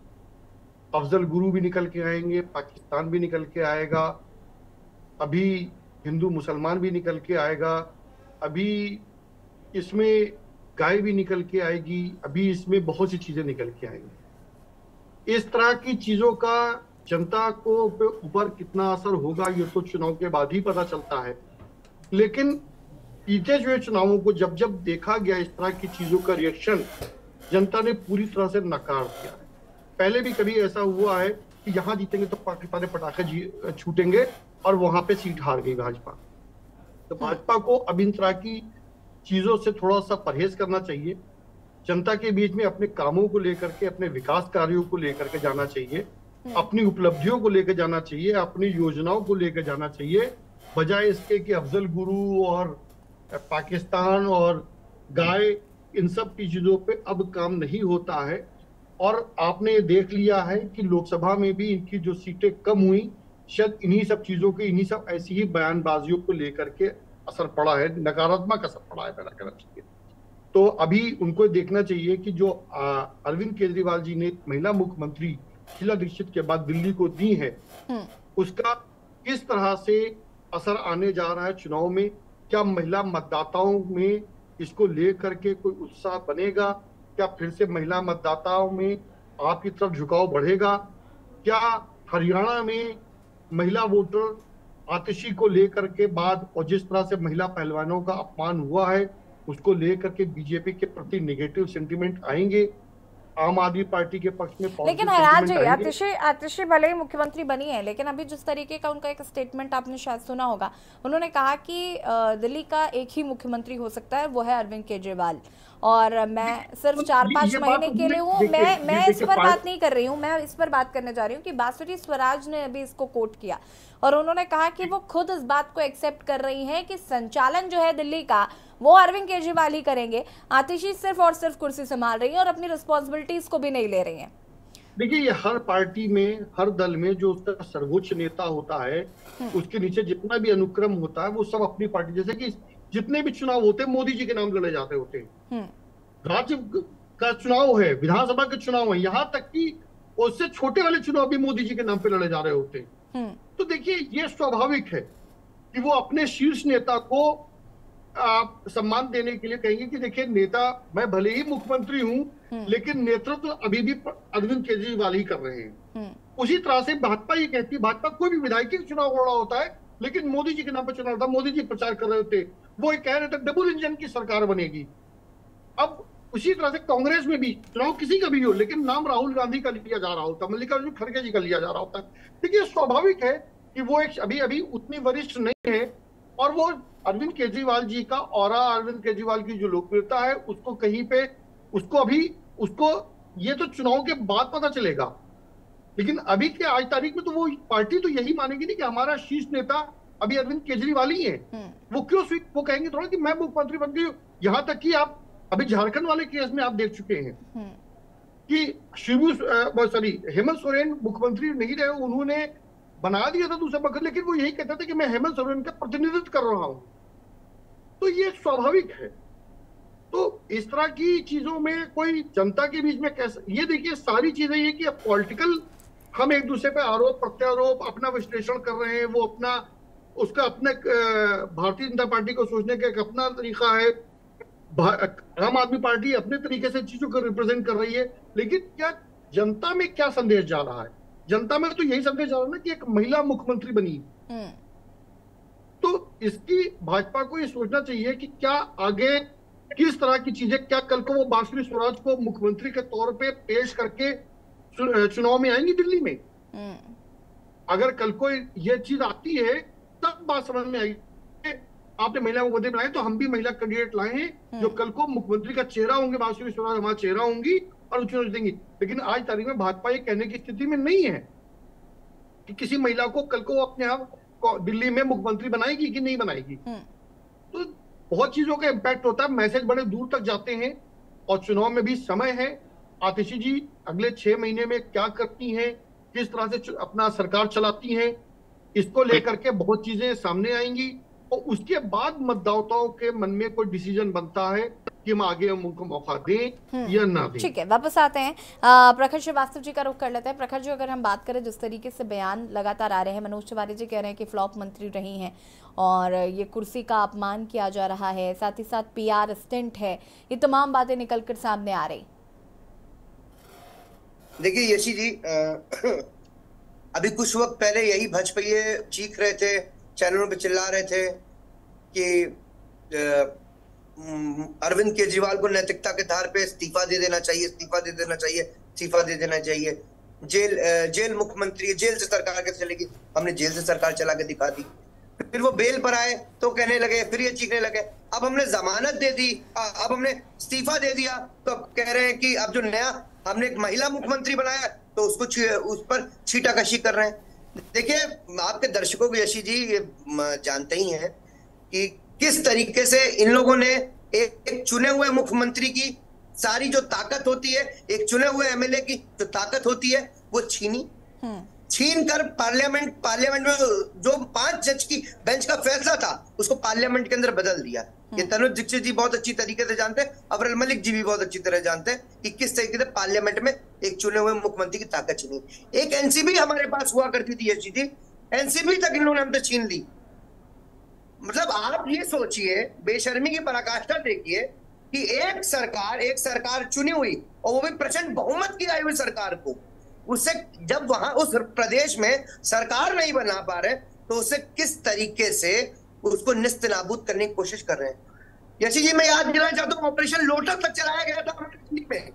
अफजल गुरु भी निकल के आएंगे, पाकिस्तान भी निकल के आएगा, अभी हिंदू मुसलमान भी निकल के आएगा, अभी इसमें गाय भी निकल के आएगी, अभी इसमें बहुत सी चीजें निकल के आएंगी। इस तरह की चीजों का जनता को ऊपर कितना असर होगा ये तो चुनाव के बाद ही पता चलता है। लेकिन बीते हुए चुनावों को जब जब देखा गया इस तरह की चीजों का रिएक्शन जनता ने पूरी तरह से नकार दिया है। पहले भी कभी ऐसा हुआ है कि यहाँ जीतेंगे तो पाकिस्तान में पटाखे छूटेंगे और वहां पे सीट हार गई भाजपा। तो भाजपा को अब इन तरह की चीजों से थोड़ा सा परहेज करना चाहिए, जनता के बीच में अपने कामों को लेकर के, अपने विकास कार्यों को लेकर के जाना चाहिए, अपनी उपलब्धियों को लेकर जाना चाहिए, अपनी योजनाओं को लेकर जाना चाहिए, बजाय इसके कि अफजल गुरु और पाकिस्तान और गाय इन सब की चीजों पे अब काम नहीं होता है। और आपने देख लिया है कि लोकसभा में भी इनकी जो सीटें कम हुई, शायद इन्हीं सब चीजों के, इन्हीं सब ऐसी ही बयानबाजियों को लेकर के असर पड़ा है, नकारात्मक असर पड़ा है मेरा कहना चाहिए। तो अभी उनको देखना चाहिए कि जो अरविंद केजरीवाल जी ने महिला मुख्यमंत्री शीला दीक्षित के बाद दिल्ली को दी है, उसका किस तरह से असर आने जा रहा है चुनाव में। क्या महिला मतदाताओं में इसको लेकर के कोई उत्साह बनेगा? क्या फिर से महिला मतदाताओं में आपकी तरफ झुकाव बढ़ेगा? क्या हरियाणा में महिला वोटर आतिशी को लेकर के बाद और जिस तरह से महिला पहलवानों का अपमान हुआ है उसको लेकर के बीजेपी के प्रति नेगेटिव सेंटिमेंट आएंगे? आम आदमी पार्टी के पक्ष में लेकिन हैरान जी, आतिशी भले ही मुख्यमंत्री बनी है, लेकिन अभी जिस तरीके का उनका एक स्टेटमेंट आपने शायद सुना होगा, उन्होंने कहा कि दिल्ली का एक ही मुख्यमंत्री हो सकता है, वो है अरविंद केजरीवाल, और मैं सिर्फ 4-5 महीने के लिए हूँ। मैं इस पर बात नहीं कर रही हूँ, मैं इस पर बात करने जा रही हूँ कि बांसुरी स्वराज ने अभी इसको कोट किया और उन्होंने कहा कि वो खुद इस बात को एक्सेप्ट कर रही हैं कि संचालन जो है दिल्ली का वो अरविंद केजरीवाल ही करेंगे। आतिशी सिर्फ और सिर्फ कुर्सी संभाल रही हैं और अपनी रिस्पॉन्सिबिलिटीज को भी नहीं ले रही हैं। देखिए, ये हर पार्टी में, हर दल में जो उसका सर्वोच्च नेता होता है, उसके नीचे जितना भी अनुक्रम होता है वो सब अपनी पार्टी, जैसे कि जितने भी चुनाव होते हैं मोदी जी के नाम लड़े जाते होते हैं। राज्य का चुनाव है, विधानसभा के चुनाव है, यहाँ तक कि उससे छोटे वाले चुनाव भी मोदी जी के नाम पे लड़े जा रहे होते हैं। तो देखिए, ये स्वाभाविक है कि वो अपने शीर्ष नेता को सम्मान देने के लिए कहेंगे कि देखिए नेता, मैं भले ही मुख्यमंत्री हूं लेकिन नेतृत्व अभी भी अरविंद केजरीवाल ही कर रहे हैं। उसी तरह से भाजपा ये कहती है, भाजपा कोई भी विधायकी चुनाव हो रहा होता है लेकिन मोदी जी के नाम पर चुनाव होता, मोदी जी प्रचार कर रहे होते, वो कह रहे थे डबल इंजन की सरकार बनेगी। अब उसी तरह से कांग्रेस में भी चुनाव किसी का भी हो लेकिन नाम राहुल गांधी का लिया जा रहा होता, मल्लिकार्जुन खड़गे जी का लिया जा रहा होता है। देखिए, स्वाभाविक है कि वो एक अभी उतनी वरिष्ठ नहीं है और वो अरविंद केजरीवाल जी का ऑरा, अरविंद केजरीवाल की जो लोकप्रियता है उसको कहीं पे उसको ये तो चुनाव के बाद पता चलेगा। लेकिन अभी के आज तारीख में तो वो पार्टी तो यही मानेगी नहीं कि हमारा शीर्ष नेता अभी अरविंद केजरीवाल ही है। वो कहेंगे थोड़ा कि मैं मुख्यमंत्री बन गई। यहाँ तक कि आप अभी झारखंड वाले केस में आप देख चुके हैं कि हेमंत सोरेन मुख्यमंत्री नहीं रहे, उन्होंने बना दिया था दूसरा पक्ष, लेकिन वो यही कहते थे कि मैं हेमंत सोरेन का प्रतिनिधित्व कर रहा हूं। तो ये स्वाभाविक है। तो इस तरह की चीजों में कोई जनता के बीच में कैसे, ये देखिए सारी चीजें ये कि अब पॉलिटिकल हम एक दूसरे पे आरोप प्रत्यारोप अपना विश्लेषण कर रहे हैं, वो अपने भारतीय जनता पार्टी को सोचने का एक अपना तरीका है, आम आदमी पार्टी अपने तरीके से चीजों को रिप्रेजेंट कर रही है। लेकिन क्या जनता में क्या संदेश जा रहा है? जनता में तो यही संदेश जा रहा है ना कि एक महिला मुख्यमंत्री बनी। तो इसकी भाजपा को ये सोचना चाहिए कि क्या आगे किस तरह की चीजें, क्या कल को वो बांसुरी स्वराज को मुख्यमंत्री के तौर पे पेश करके चुनाव में आएंगी दिल्ली में? अगर कल को ये चीज आती है तब बात समझ में आएगी। आपने महिला मुख्यमंत्री बनाए तो हम भी महिला कैंडिडेट लाए हैं जो कल को मुख्यमंत्री का चेहरा होंगे, बांसुरी स्वराज हमारा चेहरा होंगी और चुनाव देंगी। लेकिन आज तारीख में भाजपा ये कहने की स्थिति में नहीं है कि किसी महिला को कल को अपने आप दिल्ली में मुख्यमंत्री बनाएगी कि नहीं बनाएगी। तो बहुत चीजों का इम्पैक्ट होता है, मैसेज बड़े दूर तक जाते हैं और चुनाव में भी समय है। आतिशी जी अगले 6 महीने में क्या करती हैं, किस तरह से अपना सरकार चलाती हैं, इसको लेकर के बहुत चीजें सामने आएंगी और उसके बाद मतदाताओं के मन में कोई डिसीजन बनता है कि हम आगे हम उनको मौका दें या ना दें। ठीक है, वापस आते हैं। प्रखर श्रीवास्तव जी का रुख कर लेते हैं। प्रखर जी, अगर हम बात करें जिस तरीके से बयान लगातार आ रहे हैं, मनोज तिवारी जी कह रहे हैं कि फ्लॉप मंत्री रही हैं और ये कुर्सी का अपमान किया जा रहा है, साथ ही साथ PR स्टंट है, ये तमाम बातें निकलकर सामने आ रही। देखिए यशी जी, अभी कुछ वक्त पहले यही भाजपाई चीख रहे थे, चैनलों पे चिल्ला रहे थे कि अरविंद केजरीवाल को नैतिकता के आधार पे इस्तीफा दे देना चाहिए, इस्तीफा दे देना चाहिए, इस्तीफा दे देना चाहिए। जेल मुख्यमंत्री, जेल से सरकार कैसे चलेगी? हमने जेल से सरकार चला के दिखा दी। फिर वो बेल पर आए तो कहने लगे, फिर ये चीखने लगे। अब हमने जमानत दे दी, अब हमने इस्तीफा दे दिया, तो अब कह रहे हैं कि अब जो नया हमने एक महिला मुख्यमंत्री बनाया तो उसको उस पर छीटाकशी कर रहे हैं। देखिए, आपके दर्शकों को यशी जी ये जानते ही हैं कि किस तरीके से इन लोगों ने एक चुने हुए मुख्यमंत्री की सारी जो ताकत होती है, एक चुने हुए MLA की जो ताकत होती है, वो छीन कर पार्लियामेंट में जो 5 जज की बेंच का फैसला था उसको पार्लियामेंट के अंदर बदल दिया। ये तनुज दीक्षित जी बहुत अच्छी तरीके से जानते हैं, अबरल मलिक जी भी बहुत अच्छी तरह जानते हैं कि किस तरीके से पार्लियामेंट में एक चुने हुए मुख्यमंत्री की ताकत छीनी। एक NCB हमारे पास हुआ करती थी यशी जी, NCB तक इन्होंने हमसे छीन ली। मतलब आप ये सोचिए, बेशर्मी की पराकाष्ठा देखिए कि एक सरकार चुनी हुई और वो भी प्रचंड बहुमत की आई हुई सरकार को, उससे जब वहां उस प्रदेश में सरकार नहीं बना पा रहे तो उससे किस तरीके से उसको निस्तेनाबूद करने की कोशिश कर रहे हैं। यशी जी, मैं याद दिलाना चाहता हूँ, ऑपरेशन लोटस तक चलाया गया था हमारे दिल्ली में।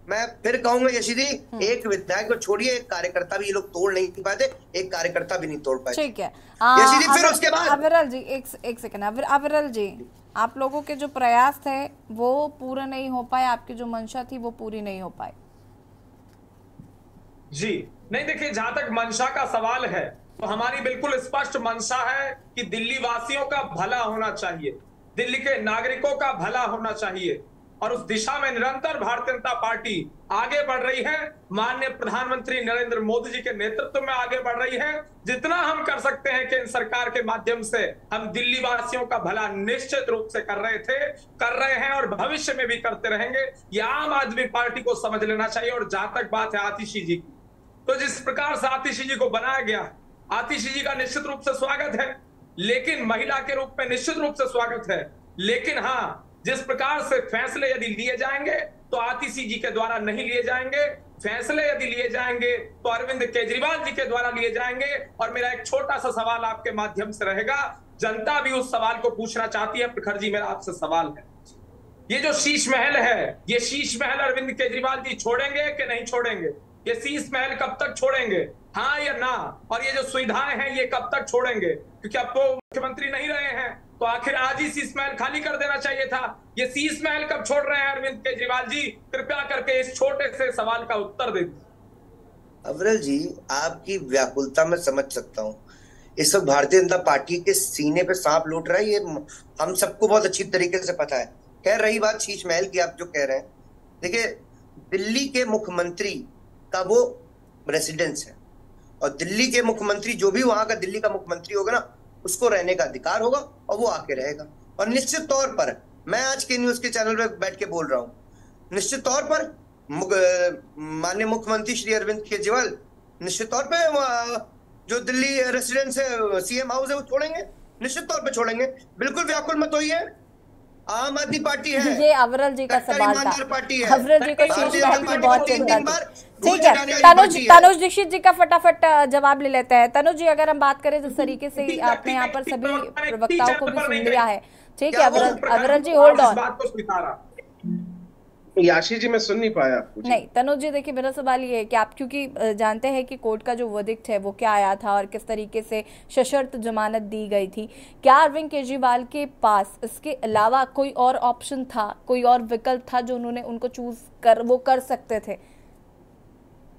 मैं फिर कहूंगा यशी जी, एक विधायक को छोड़िए, एक कार्यकर्ता भी ये लोग तोड़ नहीं पाते, एक कार्यकर्ता भी नहीं तोड़ पाए। ठीक है यशी जी, फिर उसके बाद अविरल जी एक सेकंड। अविरल जी, आप लोगों के जो प्रयास थे वो पूरे नहीं हो पाए, आपकी जो मंशा थी वो पूरी नहीं हो पाई। जी नहीं, देखिए, जहां तक मंशा का सवाल है तो हमारी बिल्कुल स्पष्ट मंशा है कि दिल्ली वासियों का भला होना चाहिए, दिल्ली के नागरिकों का भला होना चाहिए, और उस दिशा में निरंतर भारतीय जनता पार्टी आगे बढ़ रही है। माननीय प्रधानमंत्री नरेंद्र मोदी जी के नेतृत्व में आगे बढ़ रही है। जितना हम कर सकते हैं केंद्र सरकार के माध्यम से हम दिल्ली वासियों का भला निश्चित रूप से कर रहे थे, कर रहे हैं और भविष्य में भी करते रहेंगे। ये आम आदमी पार्टी को समझ लेना चाहिए। और जहां तक बात है आतिशी जी की, तो जिस प्रकार से आतिशी जी को बनाया गया, आतिशी जी का निश्चित रूप से स्वागत है, लेकिन महिला के रूप में निश्चित रूप से स्वागत है। लेकिन हाँ, जिस प्रकार से फैसले यदि लिए जाएंगे तो आतिशी जी के द्वारा नहीं लिए जाएंगे, फैसले यदि लिए जाएंगे तो अरविंद केजरीवाल जी के द्वारा लिए जाएंगे। और मेरा एक छोटा सा सवाल आपके माध्यम से रहेगा, जनता भी उस सवाल को पूछना चाहती है। प्रखर जी, मेरा आपसे सवाल है, ये जो शीश महल है, ये शीश महल अरविंद केजरीवाल जी छोड़ेंगे कि नहीं छोड़ेंगे? ये शीश महल कब तक छोड़ेंगे, हाँ या ना? और ये जो सुविधाएं हैं ये कब तक छोड़ेंगे? क्योंकि अब तो मुख्यमंत्री नहीं रहे हैं, तो आखिर आज ही शीश महल खाली कर देना चाहिए था। ये शीश महल कब छोड़ रहे हैं अरविंद केजरीवाल जी? कृपया करके इस छोटे से सवाल का उत्तर दे दीजिए। अविरल जी, आपकी व्याकुलता मैं समझ सकता हूँ। इस वक्त भारतीय जनता पार्टी के सीने पे सांप लूट रहा है, ये हम सबको बहुत अच्छी तरीके से पता है। कह रही बात शीश महल की, आप जो कह रहे हैं, देखिए, दिल्ली के मुख्यमंत्री का वो रेसिडेंस है और दिल्ली के मुख्यमंत्री, जो भी वहां का दिल्ली का मुख्यमंत्री होगा ना, उसको रहने का अधिकार होगा और वो आके रहेगा। और निश्चित तौर पर मैं आज के न्यूज के चैनल पे बैठ के बोल रहा हूँ, निश्चित तौर पर माननीय मुख्यमंत्री श्री अरविंद केजरीवाल निश्चित तौर पे जो दिल्ली रेसिडेंस है, CM हाउस है, वो छोड़ेंगे, निश्चित तौर पे छोड़ेंगे। बिल्कुल व्याकुल मत होइए, आम आदमी पार्टी है, ये अविरल जी का सवाल था। अविरल जी को शीश महल की बहुत चिंता थी। ठीक है, तनुज दीक्षित जी का फटाफट जवाब ले लेते हैं। तनुज जी, अगर हम बात करें जिस तरीके से आपने यहाँ पर सभी प्रवक्ताओं को भी सुन लिया है, ठीक है अविरल जी, होल्ड ऑन। याशी जी, मैं सुन नहीं पाया आपको। नहीं तनुज जी, देखिए, मेरा सवाल ये है कि आप क्योंकि जानते हैं कि कोर्ट का जो वर्डिक्ट है वो क्या आया था और किस तरीके से सशर्त जमानत दी गई थी, क्या अरविंद केजरीवाल के पास इसके अलावा कोई और ऑप्शन था, कोई और विकल्प था जो उन्होंने उनको चूज कर वो कर सकते थे?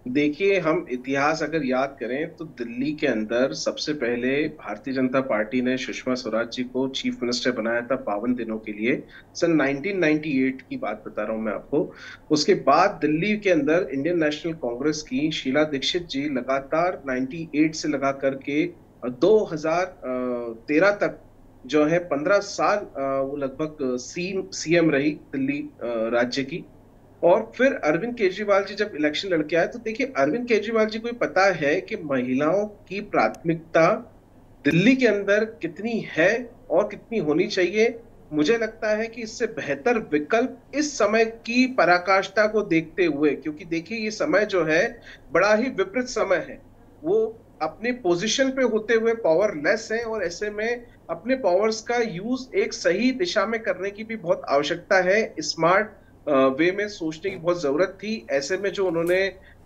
देखिए, हम इतिहास अगर याद करें तो दिल्ली के अंदर सबसे पहले भारतीय जनता पार्टी ने सुषमा स्वराज जी को चीफ मिनिस्टर बनाया था 52 दिनों के लिए। सन 1998 की बात बता रहा हूं मैं आपको। उसके बाद दिल्ली के अंदर इंडियन नेशनल कांग्रेस की शीला दीक्षित जी लगातार 98 से लगा करके 2013 तक जो है 15 साल वो लगभग सीएम रही दिल्ली राज्य की। और फिर अरविंद केजरीवाल जी जब इलेक्शन लड़के आए तो देखिए अरविंद केजरीवाल जी को पता है कि महिलाओं की प्राथमिकता दिल्ली के अंदर कितनी है और कितनी होनी चाहिए। मुझे लगता है कि इससे बेहतर विकल्प इस समय की पराकाष्ठा को देखते हुए, क्योंकि देखिए ये समय जो है बड़ा ही विपरीत समय है, वो अपने पोजीशन पे होते हुए पावरलेस है और ऐसे में अपने पावर्स का यूज एक सही दिशा में करने की भी बहुत आवश्यकता है। स्मार्ट वे में सोचने की बहुत जरूरत थी। ऐसे में जो उन्होंने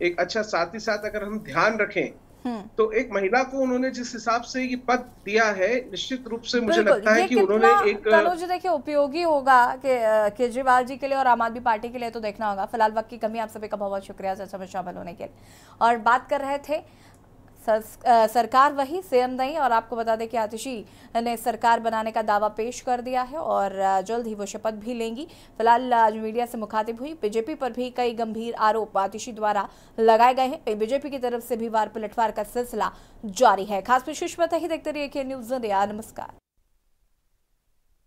एक अच्छा, साथ ही साथ अगर हम ध्यान रखें तो एक महिला को उन्होंने जिस हिसाब से ये पद दिया है, निश्चित रूप से मुझे लगता है कि उन्होंने एक तनुज देखिए उपयोगी होगा कि केजरीवाल जी के लिए और आम आदमी पार्टी के लिए तो देखना होगा। फिलहाल वक्त की कमी, आप सभी का बहुत बहुत शुक्रिया चर्चा में शामिल होने के लिए। और बात कर रहे थे सरकार वही, सीएम नहीं। और आपको बता दें कि आतिशी ने सरकार बनाने का दावा पेश कर दिया है और जल्द ही वो शपथ भी लेंगी। फिलहाल आज मीडिया से मुखातिब हुई। बीजेपी पर भी कई गंभीर आरोप आतिशी द्वारा लगाए गए हैं। बीजेपी की तरफ से भी वार पलटवार का सिलसिला जारी है। खास विशेष बात ही देखते रहिए के न्यूज़ इंडिया। नमस्कार।